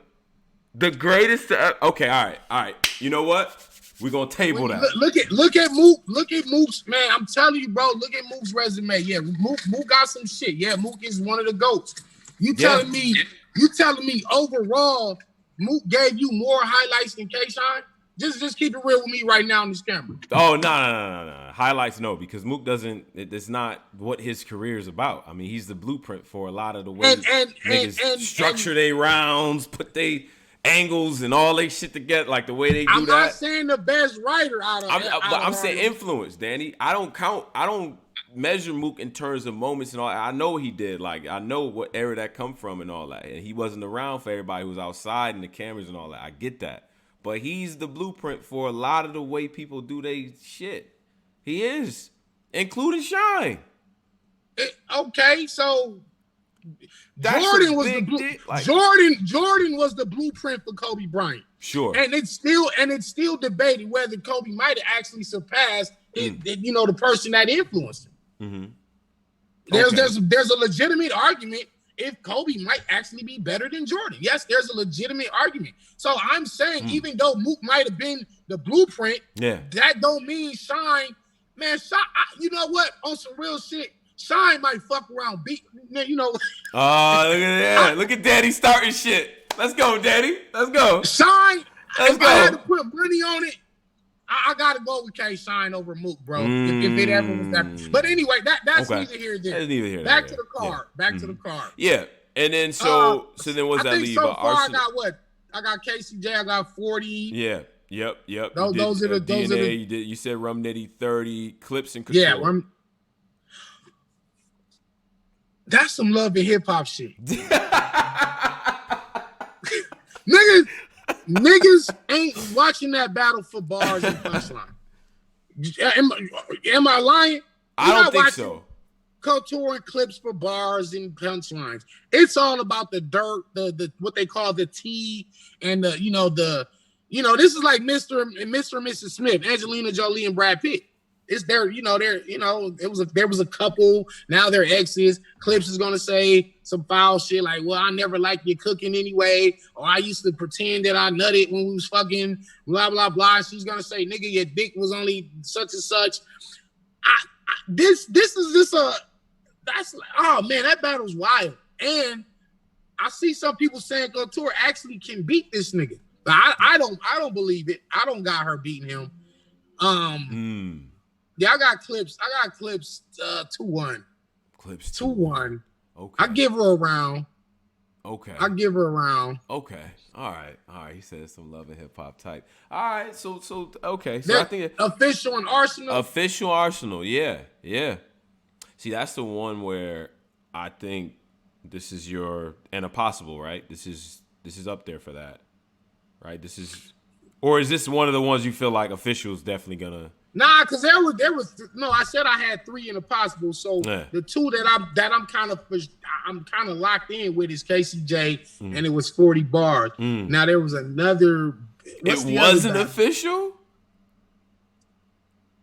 The greatest? Okay, all right. You know what? We're gonna table that. Look at Mook. Look at Mook's, man. I'm telling you, bro. Look at Mook's resume. Yeah, Mook got some shit. Yeah, Mook is one of the GOATs. You telling me overall, Mook gave you more highlights than K-Shine? Just keep it real with me right now on this camera. Oh no. Highlights no, because Mook doesn't. It's not what his career is about. I mean, he's the blueprint for a lot of the ways niggas structure their rounds, put they angles and all they shit together, like the way they do that. I'm not saying the best writer I'm saying influence, Danny. I don't measure Mook in terms of moments and all. I know he did. Like, I know what era that come from and all that. And he wasn't around for everybody who was outside and the cameras and all that. I get that. But he's the blueprint for a lot of the way people do their shit. He is, including Shine. Okay, so Jordan was Jordan was the blueprint for Kobe Bryant. Sure. And it's still debated whether Kobe might have actually surpassed the person that influenced him. Mm-hmm. There's a legitimate argument if Kobe might actually be better than Jordan. Yes, there's a legitimate argument. So I'm saying even though Mook might have been the blueprint, that don't mean Shine. Man, Shine, you know what? On some real shit, Shine might fuck around beat, you know. Oh, look at that. Look at Daddy starting shit. Let's go, Daddy. Let's go. Shine, Let's go. I had to put money on it, I got to go with K-Shine over Mook, bro. If it ever was that. But anyway, that's neither here nor there. Back to the car. Back to the car. Yeah. And then so then what's that leave? So far, I got what? I got KCJ. I got 40. Yeah. Yep. Those are the DNA. You said Rum Nitty 30, Clips and Couture. Yeah. That's some love and hip hop shit. Niggas ain't watching that battle for bars and punchline. Am I lying? I don't think so. Couture and Clips for bars and punchlines. It's all about the dirt, the what they call the tea, and this is like Mr. and Mrs. Smith, Angelina Jolie and Brad Pitt. It's there was a couple, now they're exes. Clips is gonna say some foul shit like, well, I never liked your cooking anyway, or I used to pretend that I nutted when we was fucking, blah, blah, blah. She's gonna say, nigga, your dick was only such and such. This is just that's like, oh man, that battle's wild. And I see some people saying Couture actually can beat this nigga. But I don't believe it. I don't got her beating him. Yeah, I got Clips 2-1. Clips 2-1. Okay. I give her a round. Okay. I give her a round. Okay. All right. He said some love and hip hop type. All right. So okay. So I think Official and Arsenal. Official Arsenal. Yeah. See, that's the one where I think this is and a possible, right? This is up there for that, right? Or is this one of the ones you feel like Official's definitely gonna Nah, because there was no. I said I had 3 in the possible. So the 2 that I'm kind of locked in with is KCJ, and it was 40 bars. Now there was another. It wasn't official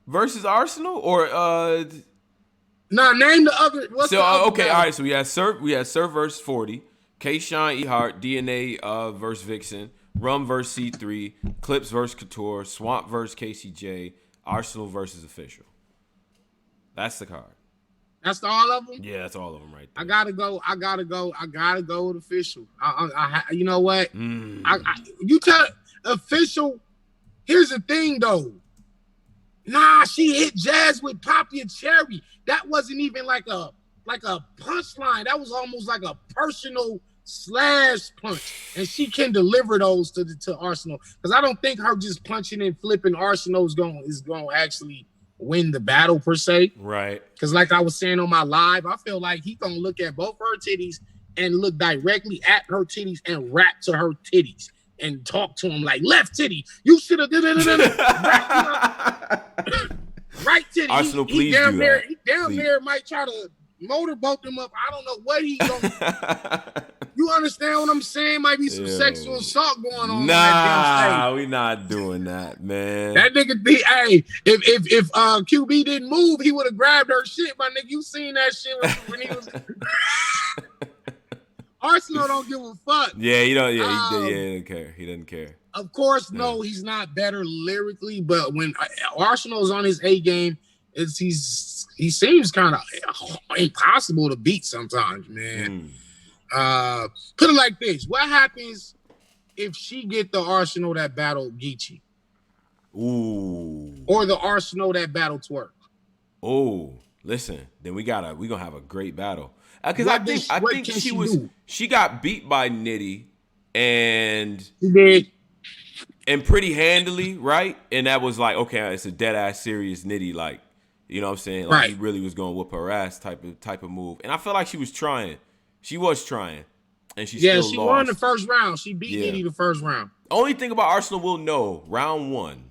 versus Arsenal, or Nah, name the other. What's so the other okay, battle? all right. So we had Surf versus 40, K-Shine Ehart, DNA versus Vixen, Rum versus C3, Clips versus Couture, Swamp versus KCJ. Arsenal versus Official. That's the card. That's all of them? Yeah, that's all of them right there. I gotta go with Official. You know what? You tell Official. Here's the thing, though. Nah, she hit Jazz with Poppy and Cherry. That wasn't even like a punchline. That was almost like a personal slash punch, and she can deliver those to Arsenal, because I don't think her just punching and flipping Arsenal is going to actually win the battle per se. Right. Because like I was saying on my live, I feel like he gonna look at both her titties and look directly at her titties and rap to her titties and talk to him like, left titty, you should have right titty. Arsenal, He please down do there. that. He down Please. there might try to motorboat them up. I don't know what he gonna. You understand what I'm saying? Might be some sexual assault going on. Nah, we not doing that, man. That nigga be, hey, if QB didn't move, he would have grabbed her shit, my nigga. You seen that shit when he was. Arsenal don't give a fuck. Yeah, he don't. Yeah, he didn't care. He doesn't care. Of course, no, he's not better lyrically, but when Arsenal's on his A game, he seems kind of impossible to beat sometimes, man. Put it like this: what happens if she get the Arsenal that battle Geechee? Ooh. Or the Arsenal that battle Twerk? Oh, listen, then we gonna have a great battle. Because I think she got beat by Nitty and she did. And pretty handily, right? And that was like, okay, it's a dead ass serious Nitty, like, you know what I'm saying? Like, he really was gonna whoop her ass type of move. And I felt like she was trying. She was trying. And she still lost. Yeah, she won the first round. She beat Nitty the first round. Only thing about Arsenal, we'll know round 1.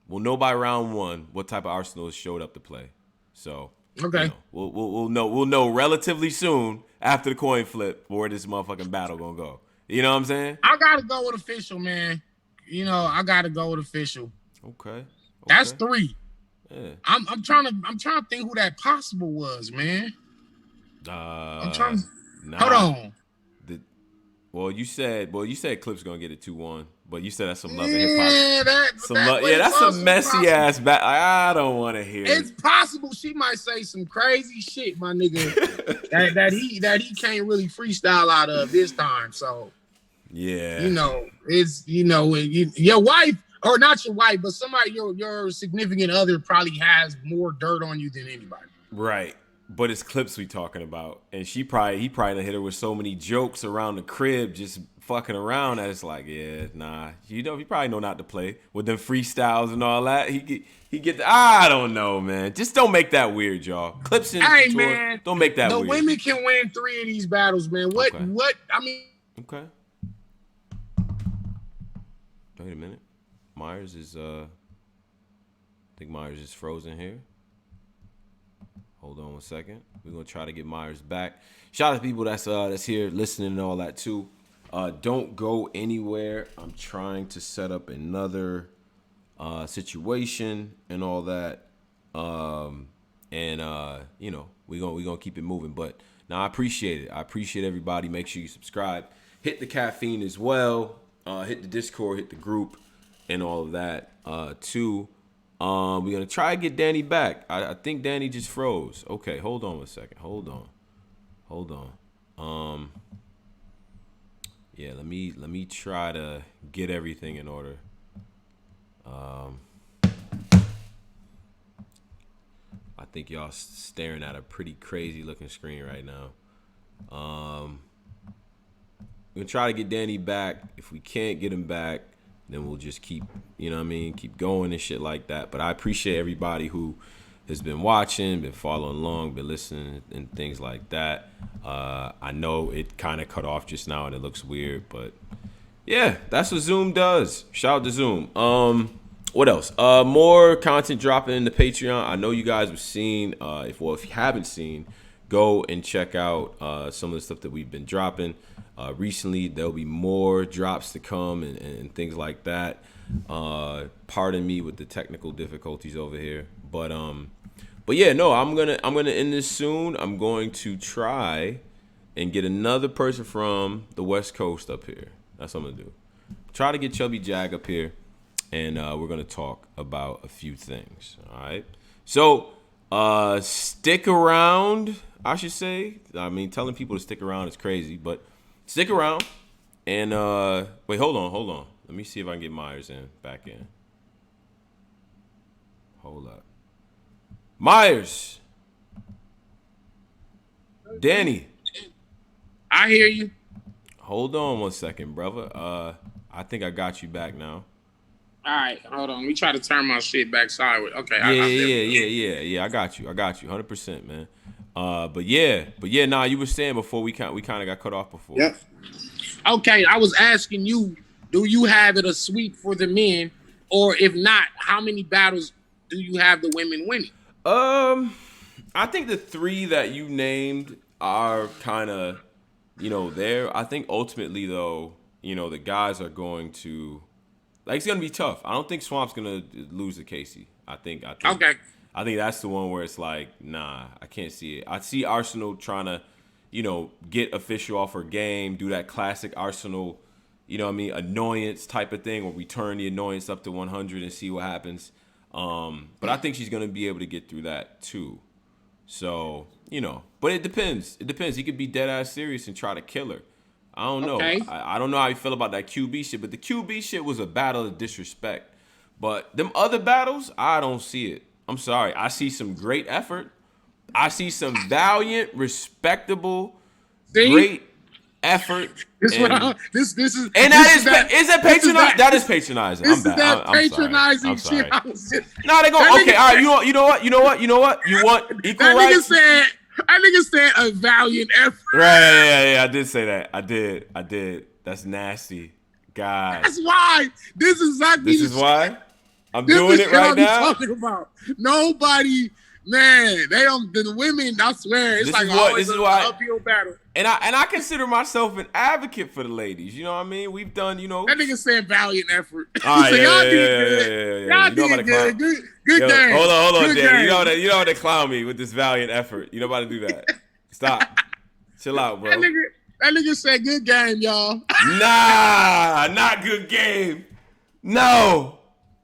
We'll know by round 1 what type of Arsenal showed up to play. So okay, you know, we'll know relatively soon after the coin flip where this motherfucking battle gonna go. You know what I'm saying? I gotta go with Official, man. You know, I gotta go with Official. Okay. That's 3. Yeah. I'm trying to think who that possible was, man. I'm trying. Hold on. You said Clip's gonna get it 2-1, but you said that's some love and hip hop. Yeah, that's some messy ass battle. I don't want to hear it. It's possible she might say some crazy shit, my nigga, that he can't really freestyle out of this time. So yeah, you know, it's your wife, or not your wife, but somebody your significant other probably has more dirt on you than anybody. Right. But it's Clips we talking about, and he probably done hit her with so many jokes around the crib, just fucking around. That it's like, yeah, nah, he probably know not to play with them freestyles and all that. He get. I don't know, man. Just don't make that weird, y'all. Clips in hey, tour, man, don't make that the weird. The women can win 3 of these battles, man. What? I mean, okay. Wait a minute. Myers is I think Myers is frozen here. Hold on 1 second. We're gonna try to get Myers back. Shout out to people that's here listening and all that too. Don't go anywhere. I'm trying to set up another situation and all that. You know, we're gonna keep it moving. But now I appreciate it. I appreciate everybody. Make sure you subscribe. Hit the caffeine as well. Hit the Discord, hit the group, and all of that too. We're gonna try to get Danny back. I think Danny just froze. Okay, hold on 1 second. Hold on. Yeah, let me try to get everything in order. I think y'all staring at a pretty crazy looking screen right now. We're gonna try to get Danny back. If we can't get him back, then we'll just keep, you know what I mean, keep going and shit like that. But I appreciate everybody who has been watching, been following along, been listening and things like that. I know it kind of cut off just now and it looks weird, but yeah, that's what Zoom does. Shout out to Zoom. What else? More content dropping in the Patreon. I know you guys have seen. If you haven't seen, go and check out some of the stuff that we've been dropping recently. There'll be more drops to come and things like that. Pardon me with the technical difficulties over here, but yeah, no, I'm gonna end this soon. I'm going to try and get another person from the West Coast up here. That's what I'm gonna do. Try to get Chubby Jag up here. And we're going to talk about a few things, all right? So stick around, I should say. I mean, telling people to stick around is crazy, but stick around. And wait, hold on. Let me see if I can get Myers back in. Hold up. Myers. Danny. I hear you. Hold on 1 second, brother. I think I got you back now. All right, hold on. Let me try to turn my shit back sideways. Okay. Yeah. I got you. 100%, man. But yeah. Nah, you were saying before we kind of got cut off before. Yep. Okay, I was asking you, do you have it a sweep for the men, or if not, how many battles do you have the women winning? I think the 3 that you named are kind of, there. I think ultimately though, the guys are going to. Like, it's gonna be tough. I don't think Swamp's gonna lose to Casey. I think. Okay. I think that's the one where it's like, nah, I can't see it. I see Arsenal trying to, get official off her game, do that classic Arsenal, annoyance type of thing, where we turn the annoyance up to 100 and see what happens. But I think she's gonna be able to get through that too. So, but it depends. He could be dead ass serious and try to kill her. I don't know. Okay. I don't know how you feel about that QB shit, but the QB shit was a battle of disrespect. But them other battles, I don't see it. I'm sorry. I see some great effort. I see some valiant, respectable, great effort. This is that patronizing. That is patronizing. This is that patronizing shit. No, they go, okay, all right, you know what? You want equal rights? That nigga said a valiant effort. Right, yeah. I did say that. I did. That's nasty. God. That's why. This is why I'm doing it right now. Talking about. Nobody, man. They don't. The women. I swear, it's this is why uphill battle. And I consider myself an advocate for the ladies. You know what I mean? We've done. That nigga said valiant effort. All right, y'all did good. Y'all did good. Good game. Hold on, Dan. You know how to clown me with this valiant effort. You know how to do that. Stop. Chill out, bro. That nigga said good game, y'all. Nah, not good game. No,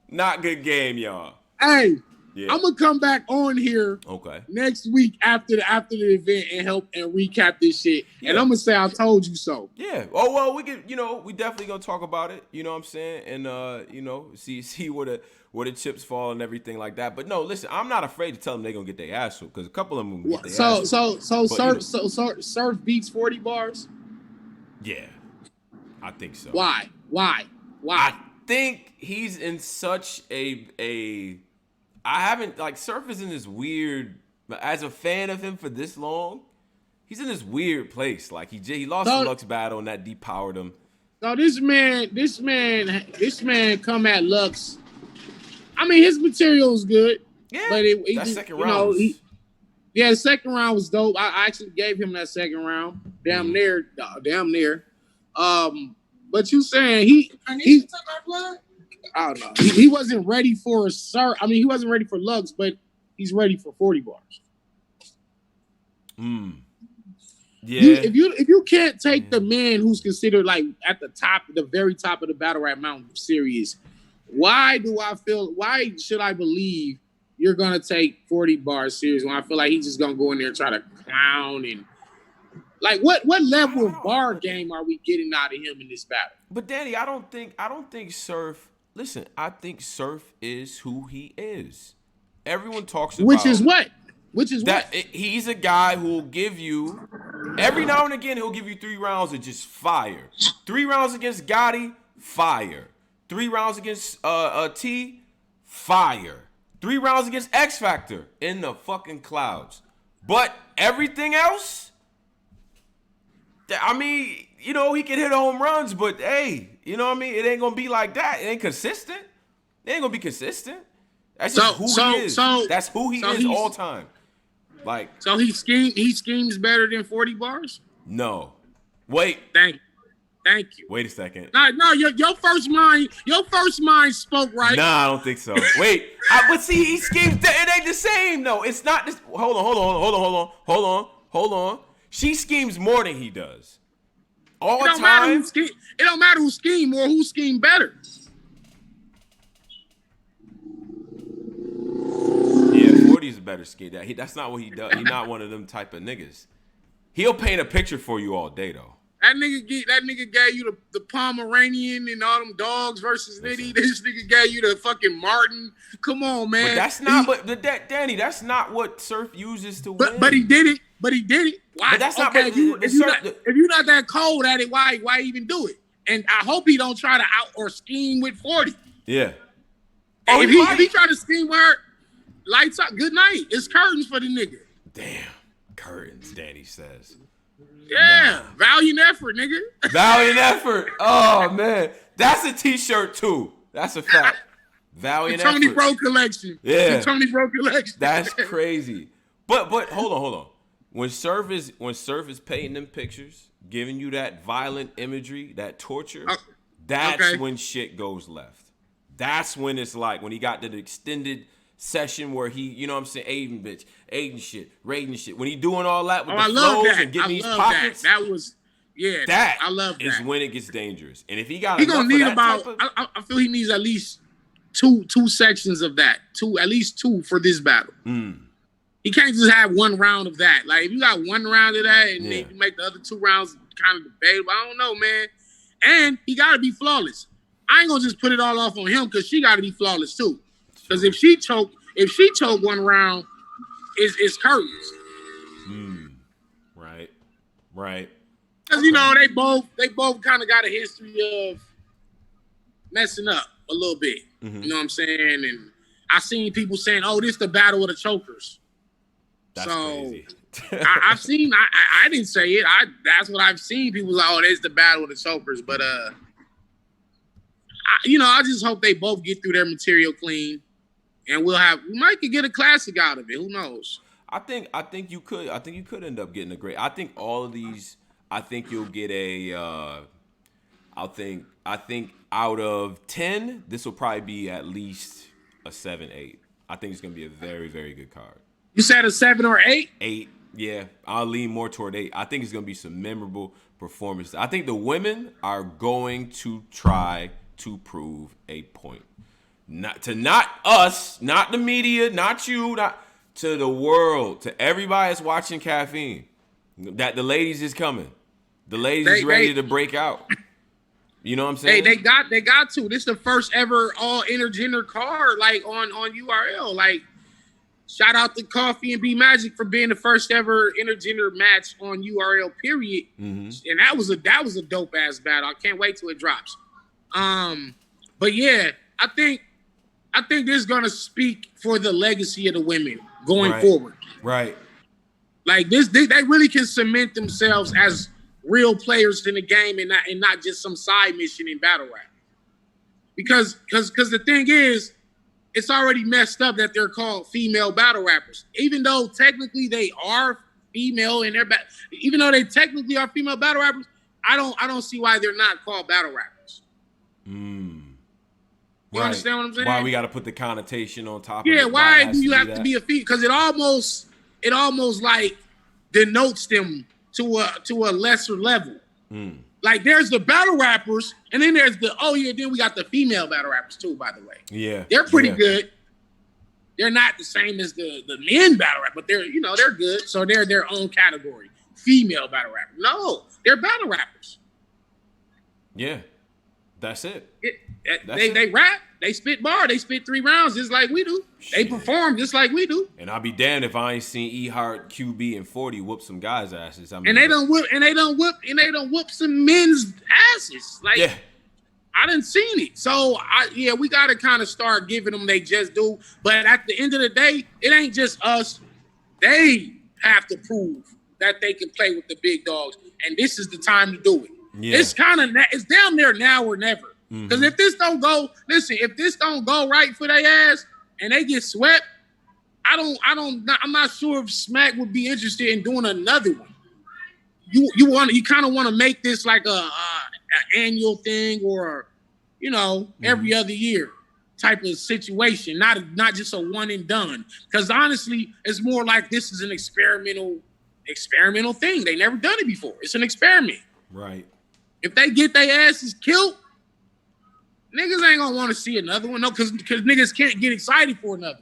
not good game, y'all. Hey, yeah. I'm gonna come back on here next week after the event and help and recap this shit. Yeah. And I'm gonna say I told you so. Yeah. Oh well, we can. We definitely gonna talk about it. You know what I'm saying? And see where the chips fall and everything like that. But no, listen, I'm not afraid to tell them they're gonna get their ass whooped because a couple of them get their ass whooped. So Surf beats 40 bars. Yeah, I think so. Why? I think he's in such a. I haven't Surf is in this weird. As a fan of him for this long, he's in this weird place. Like he lost the Lux battle and that depowered him. So this man come at Lux. I mean, his material is good. Yeah, but that second round. The second round was dope. I actually gave him that second round. Damn near. But you saying he took our blood? I don't know. He wasn't ready for he wasn't ready for Lux, but he's ready for 40 bars. Yeah. If you can't take the man who's considered at the very top of the Battle Rap Mountain serious, why should I believe you're gonna take 40 bars serious when I feel like he's just gonna go in there and try to clown and what level of bar game are we getting out of him in this battle? But Danny, I don't think Surf. Listen, I think Surf is who he is. Everyone talks about Which is what? He's a guy who will give you every now and again. He'll give you 3 rounds of just fire. 3 rounds against Gotti, fire. 3 rounds against T, fire. 3 rounds against X Factor in the fucking clouds. But everything else, I mean, he can hit home runs, but hey, it ain't gonna be like that. It ain't consistent. They ain't gonna be consistent. That's just who he is. That's who he is all time. Like, so he schemes better than 40 bars? No. Wait. Thank you. Wait a second. No, your first mind spoke right. Nah, I don't think so. Wait. But see, he schemes. It ain't the same though. It's not this. Hold on. She schemes more than he does. All the time. It don't matter who scheme more, who scheme better. Yeah, 40's a better scheme. That's not what he does. He's not one of them type of niggas. He'll paint a picture for you all day though. That nigga gave you the Pomeranian and all them dogs versus Nitty. This nigga gave you the fucking Martin. Come on, man. But that's not. Danny, that's not what Surf uses to win. But he did it. Why? But that's not. If you're not that cold at it, why even do it? And I hope he don't try to out or scheme with 40. Yeah. If he try to scheme with her, lights out. Good night. It's curtains for the nigga. Damn, curtains. Danny says. Yeah, nah. Valiant effort, nigga. Valiant effort. Oh man, that's a T-shirt too. That's a fact. Valiant effort. Tony Bro collection. Yeah, the Tony Bro collection. That's crazy. But hold on. When Surf is painting them pictures, giving you that violent imagery, that torture, that's when shit goes left. That's when it's like when he got that extended session where he, you know what I'm saying, Aiden shit, Raiden shit. When he doing all that with the flows and getting these pockets. That was, yeah. That I love that. Is when it gets dangerous. And if he got, he gonna need about. I feel he needs at least two sections of that. At least two for this battle. He can't just have one round of that. Like if you got one round of that and then you make the other 2 rounds kind of debatable. I don't know, man. And he got to be flawless. I ain't gonna just put it all off on him because she got to be flawless too. Because if she choke one round, it's curtains. Right. Because you know they both kind of got a history of messing up a little bit. You know what I'm saying? And I seen people saying, "Oh, this the battle of the chokers." That's crazy. I've seen. I didn't say it. That's what I've seen. People like, "Oh, this the battle of the chokers." But I just hope they both get through their material clean. And we might get a classic out of it. Who knows? I think you could end up getting a great. I think all of these. I think you'll get a. I think out of 10, this will probably be at least a 7, 8. I think it's gonna be a very, very good card. You said a 7 or 8? 8. Yeah, I'll lean more toward 8. I think it's gonna be some memorable performances. I think the women are going to try to prove a point. Not us, not the media, not you, not to the world, to everybody that's watching Caffeine, that the ladies is coming. The ladies is ready to break out. You know what I'm saying? They got to. This is the first ever all intergender card like on URL. Like, shout out to Coffee and B Magic for being the first ever intergender match on URL. Period. And that was a dope ass battle. I can't wait till it drops. But yeah, I think this is gonna speak for the legacy of the women going forward. Right. Like this, they really can cement themselves as real players in the game and not just some side mission in battle rap. Because the thing is, it's already messed up that they're called female battle rappers, even though technically they are female in their even though they technically are female battle rappers. I don't see why they're not called battle rappers. You understand what I'm saying? Why we got to put the connotation on top of it? Yeah, why do you have to be a female? Because it almost like denotes them to a lesser level. Like there's the battle rappers, and then there's then we got the female battle rappers too, by the way. Yeah. They're pretty good. They're not the same as the men battle rap, but they're good. So they're their own category. Female battle rappers. No, they're battle rappers. Yeah. That's it. They rap, they spit bar, they spit 3 rounds just like we do. Shit. They perform just like we do. And I'll be damned if I ain't seen E-Heart, QB, and 40 whoop some guys' asses. I mean, and they don't whoop some men's asses. Like I done seen it. So we gotta kind of start giving them they just do. But at the end of the day, it ain't just us. They have to prove that they can play with the big dogs, and this is the time to do it. Yeah. It's damn near now or never. Because if this don't go, listen, if this don't go right for their ass and they get swept, I'm not sure if Smack would be interested in doing another one. You kind of want to make this like a annual thing or, every other year type of situation, not just a one and done. Because honestly, it's more like this is an experimental thing. They never done it before. It's an experiment. Right. If they get their asses killed, niggas ain't gonna want to see another one. No, because niggas can't get excited for another.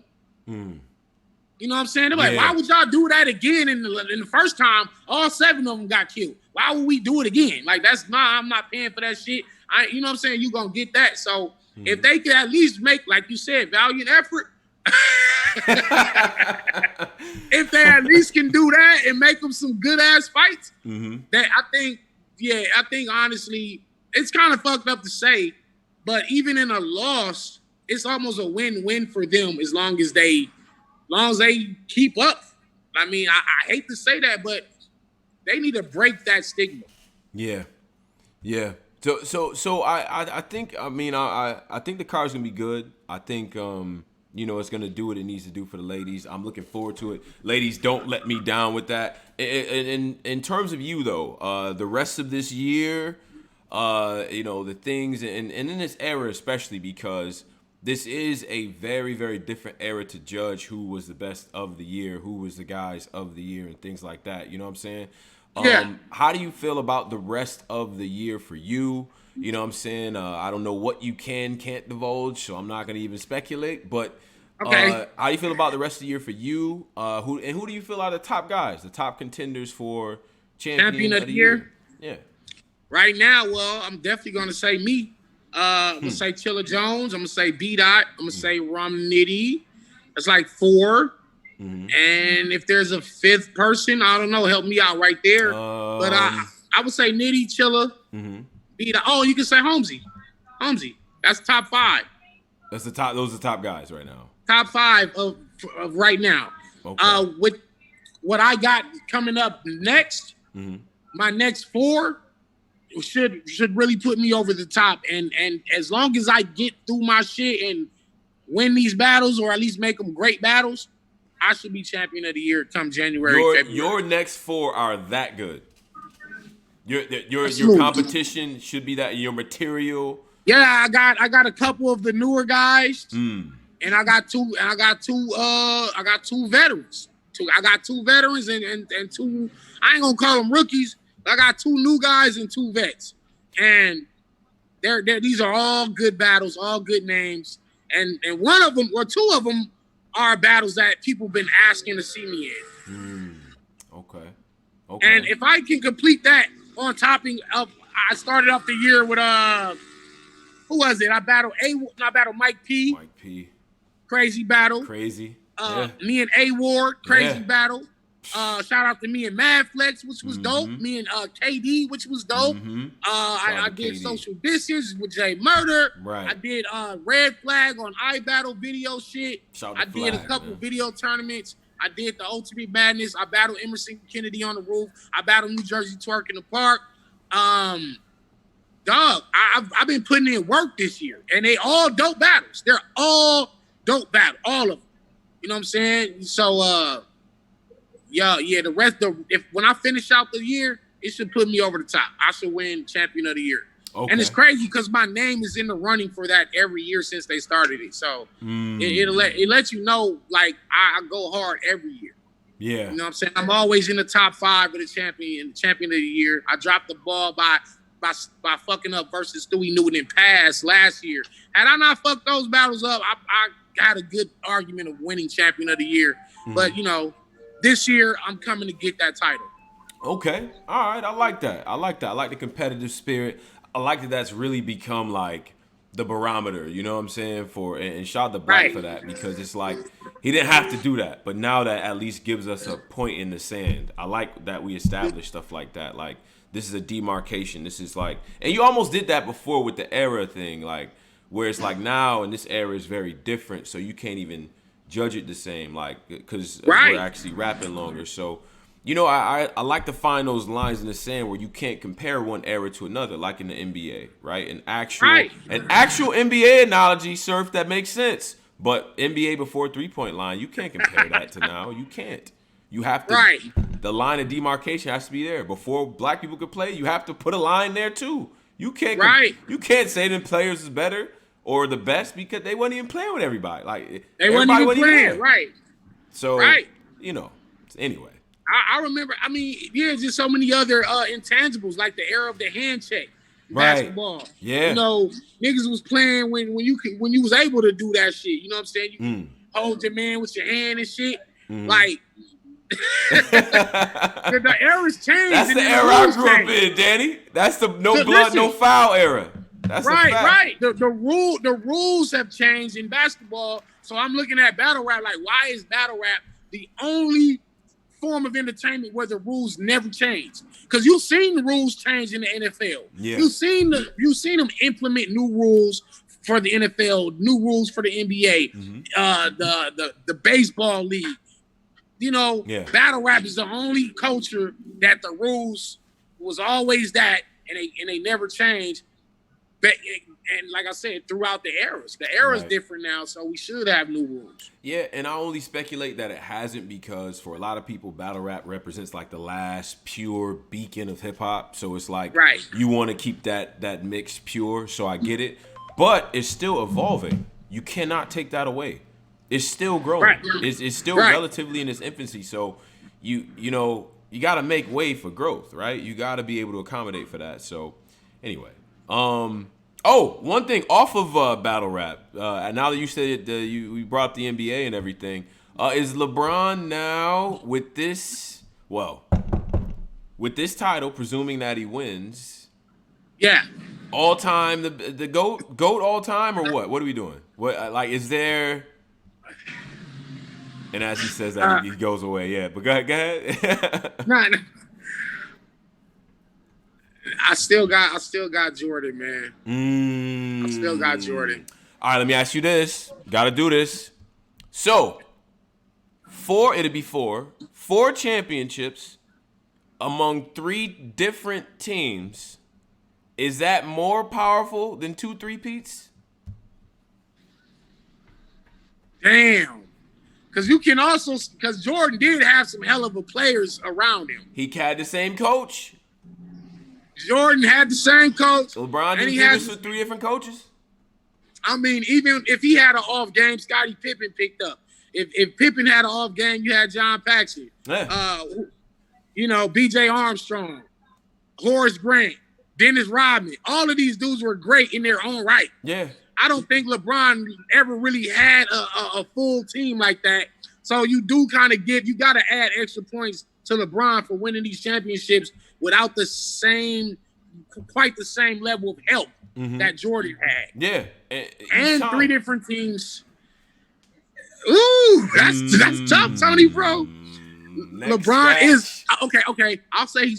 You know what I'm saying? They're like, why would y'all do that again? In the first time, all 7 of them got killed. Why would we do it again? Like, I'm not paying for that shit. You know what I'm saying? You gonna get that. So if they could at least make, like you said, valiant effort. If they at least can do that and make them some good ass fights, that I think honestly, it's kind of fucked up to say, but even in a loss, it's almost a win-win for them as long as they keep up. I mean, I hate to say that, but they need to break that stigma. Yeah. So I think I think the card's gonna be good. I think it's gonna do what it needs to do for the ladies. I'm looking forward to it. Ladies, don't let me down with that. In terms of you though, the rest of this year, the things and in this era especially because this is a very, very different era to judge who was the best of the year, who was the guys of the year, and things like that. You know what I'm saying? Yeah. How do you feel about the rest of the year for you? You know what I'm saying? I don't know what you can't divulge, so I'm not going to even speculate. But how do you feel about the rest of the year for you? Who do you feel are the top guys, the top contenders for champion of the year? Yeah. Right now, well, I'm definitely going to say me. I'm going to say Chilla Jones. I'm going to say B-Dot. I'm going to say Romnitty. That's like 4. And if there's a 5th person, I don't know, help me out right there. But I would say Nitty, Chilla, B-Dot. Oh, you can say Holmesy. That's top 5. That's the top. Those are the top guys right now. Top 5 of right now. Okay. With what I got coming up next, my next 4 should really put me over the top. And as long as I get through my shit and win these battles, or at least make them great battles, I should be champion of the year come January, February. Your next 4 are that good. Your competition should be that. Your material. Yeah, I got a couple of the newer guys, and I got two veterans. I got 2 veterans and 2. I ain't gonna call them rookies. I got 2 new guys and 2 vets, and these are all good battles, all good names, and one of them or 2 of them are battles that people been asking to see me in. Okay. And if I can complete that on topping of, I started off the year with who was it? I battled Mike P. Crazy battle. Crazy. Me and A Ward, crazy battle. Shout out to me and Madflex, which was dope. Me and KD, which was dope. I did KD. Social Distance with Jay Murder. Right. I did Red Flag on iBattle video shit. I did a couple video tournaments. I did the Ultimate Madness. I battled Emerson Kennedy on the roof. I battled New Jersey Twerk in the park. Dog, I've been putting in work this year, and they all dope battles. They're all dope battles, all of them. You know what I'm saying? So, the rest when I finish out the year, it should put me over the top. I should win champion of the year. Okay. And it's crazy because my name is in the running for that every year since they started it. So it lets you know, like, I go hard every year. Yeah. You know what I'm saying? I'm always in the top 5 of the champion of the year. I dropped the ball by fucking up versus Stewie Newton in pass last year. Had I not fucked those battles up, I got a good argument of winning champion of the year. But, this year I'm coming to get that title. Okay. All right. I like that. I like the competitive spirit. I like that that's really become like the barometer, you know what I'm saying? And shout out to Black for that, because it's like he didn't have to do that, but now that at least gives us a point in the sand. I like that we established stuff like that. Like, this is a demarcation. This is like, and you almost did that before with the era thing, like where it's like now and this era is very different, so you can't even judge it the same, like, because we're actually rapping longer. So You know, I like to find those lines in the sand where you can't compare one era to another, like in the NBA, right? An actual NBA analogy, Surf, that makes sense. But NBA before 3-point line, you can't compare that to now. You can't. You have to. The line of demarcation has to be there. Before black people could play, you have to put a line there too. You can't. You can't say them players is better or the best because they wasn't even playing with everybody. Like they wasn't even playing, right? So you know. Anyway. I remember. I mean, just so many other intangibles, like the era of the hand check, basketball. Yeah, you know, niggas was playing when you was able to do that shit. You know what I'm saying? You can hold your man with your hand and shit. Like the era's changed. That's the era I grew up in, Danny. That's the no blood, no foul era. That's right. The rules have changed in basketball. So I'm looking at battle rap. Like, why is battle rap the only form of entertainment where the rules never change? Because you've seen the rules change in the NFL. Yeah. You've seen them implement new rules for the NFL, new rules for the NBA, the baseball league. You know, battle rap is the only culture that the rules was always that, and they never change. But and like I said, throughout the eras different now, so we should have new rules. Yeah, and I only speculate that it hasn't because for a lot of people, battle rap represents like the last pure beacon of hip hop. So it's like you want to keep that mix pure. So I get it, but it's still evolving. You cannot take that away. It's still growing. It's still relatively in its infancy. So you know you got to make way for growth, right? You got to be able to accommodate for that. So anyway, Oh, one thing off of battle rap. Now that you said you brought up the NBA and everything, is LeBron now with this? Well, with this title, presuming that he wins. Yeah. All time, the goat all time, or what? What are we doing? What is there? And as he says that, he goes away. Yeah, but go ahead. No. I still got Jordan, man. I still got Jordan. All right, let me ask you this. Got to do this. So, four championships among 3 different teams. Is that more powerful than 2 3-peats? Damn. Because Jordan did have some hell of a players around him. He had the same coach. Jordan had the same coach. LeBron didn't do this with 3 different coaches? I mean, even if he had an off game, Scottie Pippen picked up. If Pippen had an off game, you had John Paxson. Yeah. B.J. Armstrong, Horace Grant, Dennis Rodman. All of these dudes were great in their own right. Yeah. I don't think LeBron ever really had a full team like that. So you do kind of you got to add extra points to LeBron for winning these championships without quite the same level of help that Jordan had. Yeah. And 3 different teams. Ooh, that's tough, Tony, bro. LeBron is okay. I'll say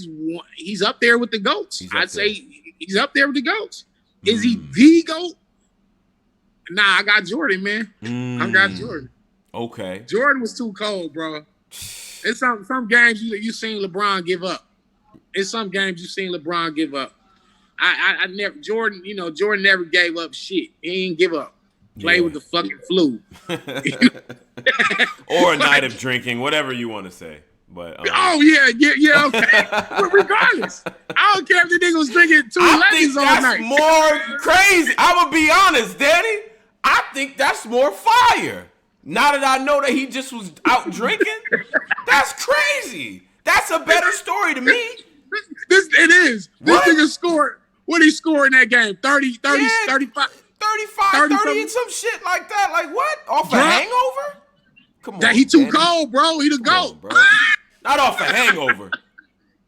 he's up there with the GOATs. I'd say he's up there with the GOATs. Is he the GOAT? Nah, I got Jordan, man. I got Jordan. Okay. Jordan was too cold, bro. It's some games you seen LeBron give up. It's some games you seen LeBron give up. I never Jordan never gave up shit. He didn't give up. Play with the fucking flu. Or a night of drinking, whatever you want to say. But okay. But regardless, I don't care if the nigga was drinking 2 legends all night. That's more crazy. I'm gonna be honest, Danny. I think that's more fire. Now that I know that he just was out drinking, that's crazy. That's a better story to me. It is. This nigga scored. What did he score in that game? 30, 35? 30 and some shit like that. Like what? Off a hangover? Come on. He too cold, bro. He the GOAT. Bro. Not off a hangover.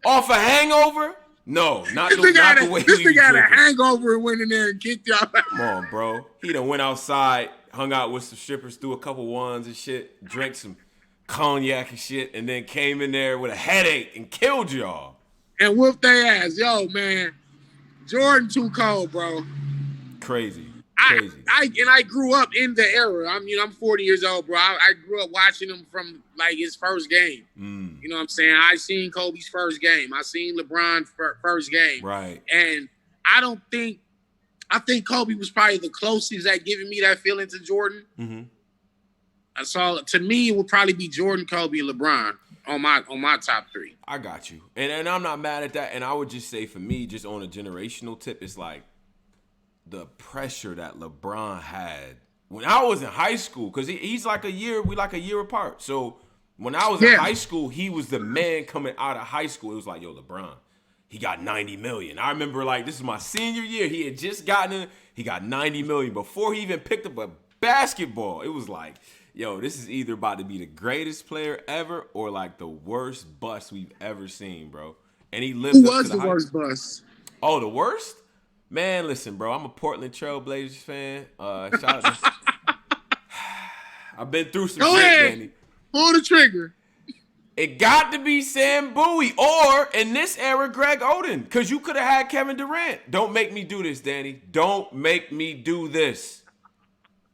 Off a hangover? No, not the way this nigga had a hangover and went in there and kicked y'all. Come on, bro. He done went outside, hung out with some strippers, threw a couple ones and shit, drank some cognac and shit, and then came in there with a headache and killed y'all. And whooped their ass. Yo, man. Jordan too cold, bro. Crazy. I grew up in the era. I'm 40 years old, bro. I grew up watching him from like his first game. You You know what I'm saying? I seen Kobe's first game. I seen LeBron's first game. Right. And I think Kobe was probably the closest at giving me that feeling to Jordan. To me, it would probably be Jordan, Kobe, and LeBron on my top 3. I got you. And I'm not mad at that. And I would just say for me, just on a generational tip, it's like the pressure that LeBron had when I was in high school, because he's like a year apart. So when I was in high school, he was the man coming out of high school. It was like, yo, LeBron, he got $90 million. I remember, like, this is my senior year. He had just he got $90 million before he even picked up a basketball. It was like, yo, this is either about to be the greatest player ever or like the worst bust we've ever seen, bro. And he lived Who up was to the worst bust? Oh, the worst? Man, listen, bro. I'm a Portland Trail Blazers fan. Shout out to I've been through some shit, Danny. Pull the trigger. It got to be Sam Bowie or, in this era, Greg Oden, because you could have had Kevin Durant. Don't make me do this, Danny. Don't make me do this.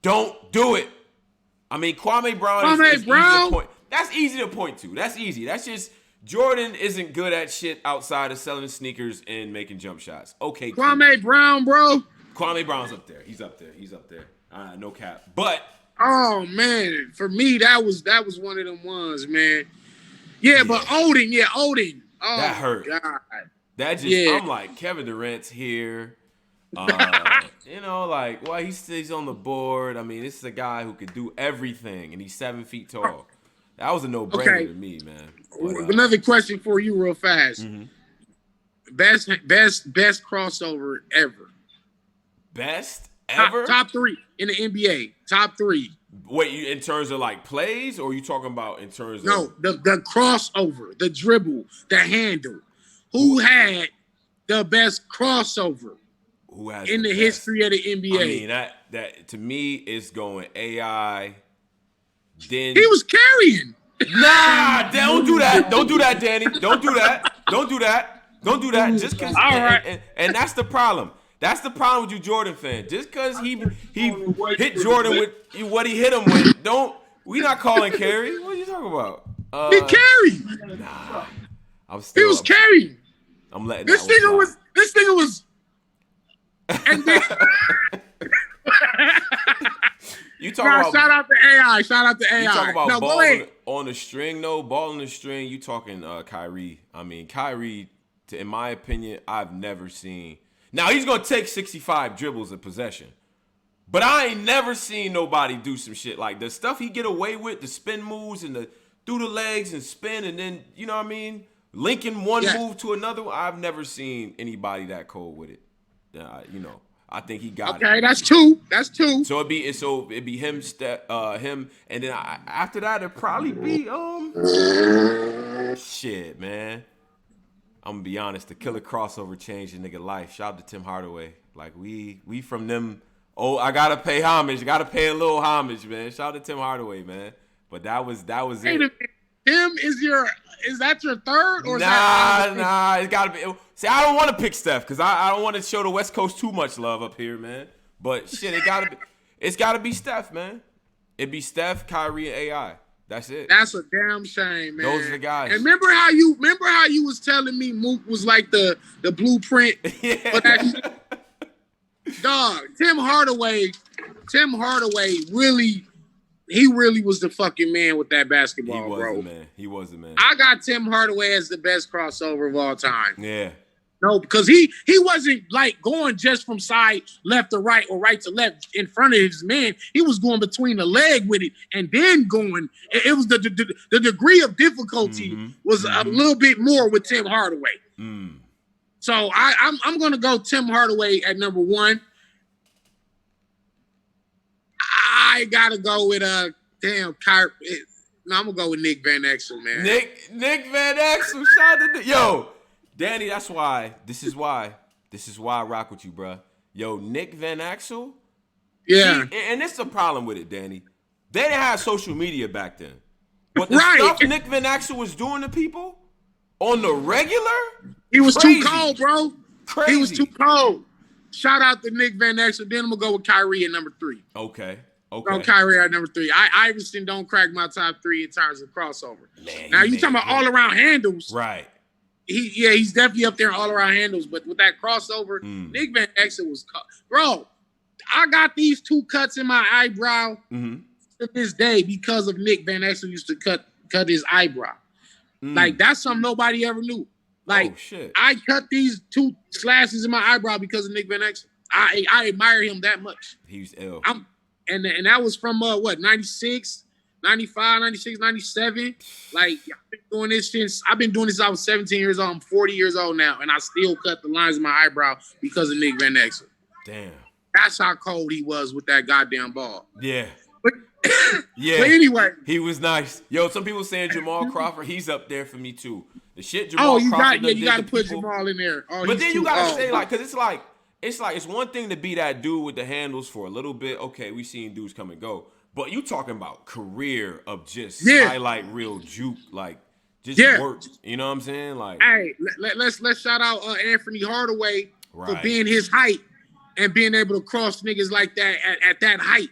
Don't do it. I mean, Kwame Brown is easy to point. That's easy to point to. That's easy. That's just Jordan isn't good at shit outside of selling sneakers and making jump shots. Okay, cool. Kwame Brown, bro. Kwame Brown's up there. He's up there. No cap. But oh man, for me that was one of them ones, man. Yeah, but Odin. Oh, that hurt. God. That just I'm like, Kevin Durant's here. Like, well, he's on the board. I mean, this is a guy who could do everything, and he's 7 feet tall. That was a no-brainer to me, man. But, another question for you, real fast. Best crossover ever. Best ever? Top 3 in the NBA. Top 3. Wait, in terms of like plays, or are you talking about in terms of the crossover, the dribble, the handle? Who had the best crossover? Who has in the history of the NBA? I mean, that to me is going AI. Then he was carrying. Nah, don't do that. Don't do that, Danny. Don't do that. Don't do that. Don't do that. Just because. All right. And that's the problem. That's the problem with you, Jordan fan. Just because he hit Jordan with what he hit him with, we not calling carry. What are you talking about? He carried. Nah, he was carrying. I'm letting this nigga was. And then, you talking about shout out to AI. Shout out to AI. You talking about ball on the string, though? Ball on the string. You talking Kyrie? I mean, Kyrie. In my opinion, I've never seen. Now he's gonna take 65 dribbles in possession, but I ain't never seen nobody do some shit like the stuff he get away with, the spin moves and the through the legs and spin, and then you know what I mean, linking one move to another. I've never seen anybody that cold with it. I think he got it. Okay, that's two. So it'd be him, and then after that it'd probably be shit, man. I'm gonna be honest, the killer crossover changed a nigga life. Shout out to Tim Hardaway. Like we from them. Oh, I gotta pay homage. Gotta pay a little homage, man. Shout out to Tim Hardaway, man. But that was it. Tim is that your third or nah? It's gotta be. See, I don't want to pick Steph because I don't want to show the West Coast too much love up here, man. But shit, it's gotta be Steph, man. It'd be Steph, Kyrie, and AI. That's it. That's a damn shame, man. Those are the guys. And remember how you was telling me Mook was like the blueprint? Yeah. Dog, Tim Hardaway really was the fucking man with that basketball, bro. He was the man. I got Tim Hardaway as the best crossover of all time. Yeah. No, because he wasn't like going just from side left to right or right to left in front of his man. He was going between the leg with it and then going. It was the degree of difficulty was a little bit more with Tim Hardaway. So I'm gonna go Tim Hardaway at number 1. I gotta go with Kyrie. No, I'm gonna go with Nick Van Exel, man. Nick Van Exel, shout out to Nick. Yo. Danny, this is why I rock with you, bro. Yo, Nick Van Exel. Yeah. And it's the problem with it, Danny. They didn't have social media back then. But the stuff Nick Van Exel was doing to people on the regular, he was too cold, bro. Crazy. He was too cold. Shout out to Nick Van Exel. Then I'm going to go with Kyrie at number 3. Okay. Okay. Kyrie at number 3. Iverson don't crack my top 3 in terms of crossover. Man, now you talking about all around handles, right? He's definitely up there in all around handles. But with that crossover, Nick Van Exel was bro. I got these 2 cuts in my eyebrow to this day because of Nick Van Exel used to cut his eyebrow. Like that's something nobody ever knew. Like I cut these 2 slashes in my eyebrow because of Nick Van Exel. I admire him that much. He's ill. And that was from 96, 95, 96, 97. Like I've been doing this since I was 17 years old. I'm 40 years old now, and I still cut the lines in my eyebrow because of Nick Van Exel. Damn. That's how cold he was with that goddamn ball. Yeah. But anyway. He was nice. Yo, some people saying Jamal Crawford, he's up there for me too. The shit Jamal Crawford you got to put Jamal in there. But then you got to say, like, because it's one thing to be that dude with the handles for a little bit. Okay, we seen dudes come and go. But you talking about career of just highlight real juke, like just work. You know what I'm saying? Like, hey, let's shout out Anthony Hardaway for being his height and being able to cross niggas like that at that height.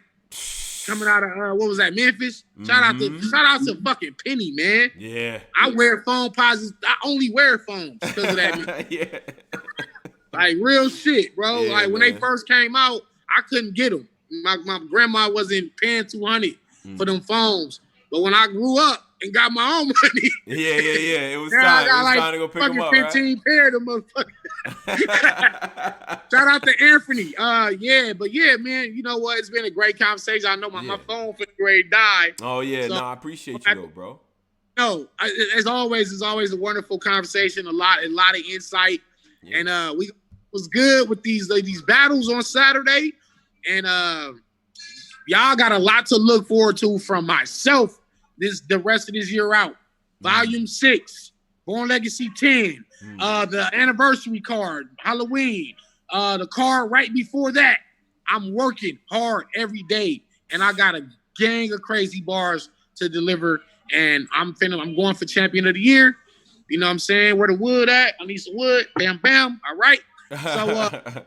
Coming out of what was that, Memphis? Shout out to fucking Penny, man. Yeah. I wear phone posits. I only wear phones because of that. Yeah. Like real shit, bro. Yeah, like when they first came out, I couldn't get them. My grandma wasn't paying $200 for them phones. But when I grew up and got my own money, it was time. It was time to go pick them up, 15 pair of them motherfuckers. Shout out to Anthony. But man, you know what? It's been a great conversation. I know my phone for grade died. Oh yeah, so, I appreciate you though, bro. No, as always, it's always a wonderful conversation. A lot of insight. Yeah. And we was good with these battles on Saturday, and y'all got a lot to look forward to from myself the rest of this year out. Volume 6, Born Legacy 10, the anniversary card, Halloween, the card right before that. I'm working hard every day, and I got a gang of crazy bars to deliver, and I'm going for Champion of the Year. You know what I'm saying? Where the wood at? I need some wood. Bam, bam. All right. So,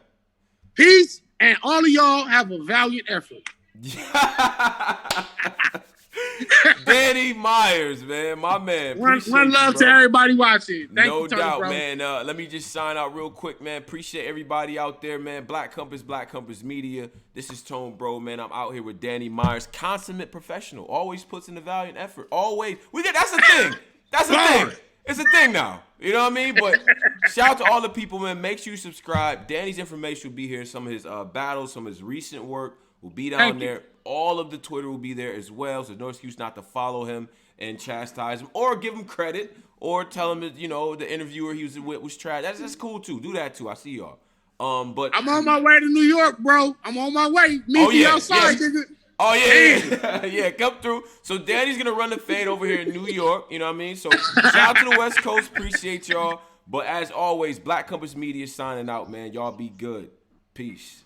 peace. And all of y'all have a valiant effort. Danny Myers, man. My man. One love to everybody watching. Thank you, Tony, doubt, bro. Man. Let me just sign out real quick, man. Appreciate everybody out there, man. Black Compass Media. This is Tone, bro, man. I'm out here with Danny Myers. Consummate professional. Always puts in the valiant effort. Always. That's the thing. That's the thing. It's a thing now. You know what I mean? But shout out to all the people, man. Make sure you subscribe. Danny's information will be here. Some of his battles, some of his recent work will be down there. All of the Twitter will be there as well. So there's no excuse not to follow him and chastise him or give him credit or tell him that, the interviewer he was with was trash. That's cool too. Do that too. I see y'all. But I'm on my way to New York, bro. I'm on my way. Meet me outside, nigga. Oh, yeah. Yeah, come through. So, Danny's going to run the fade over here in New York. You know what I mean? So, shout out to the West Coast. Appreciate y'all. But as always, Black Compass Media signing out, man. Y'all be good. Peace.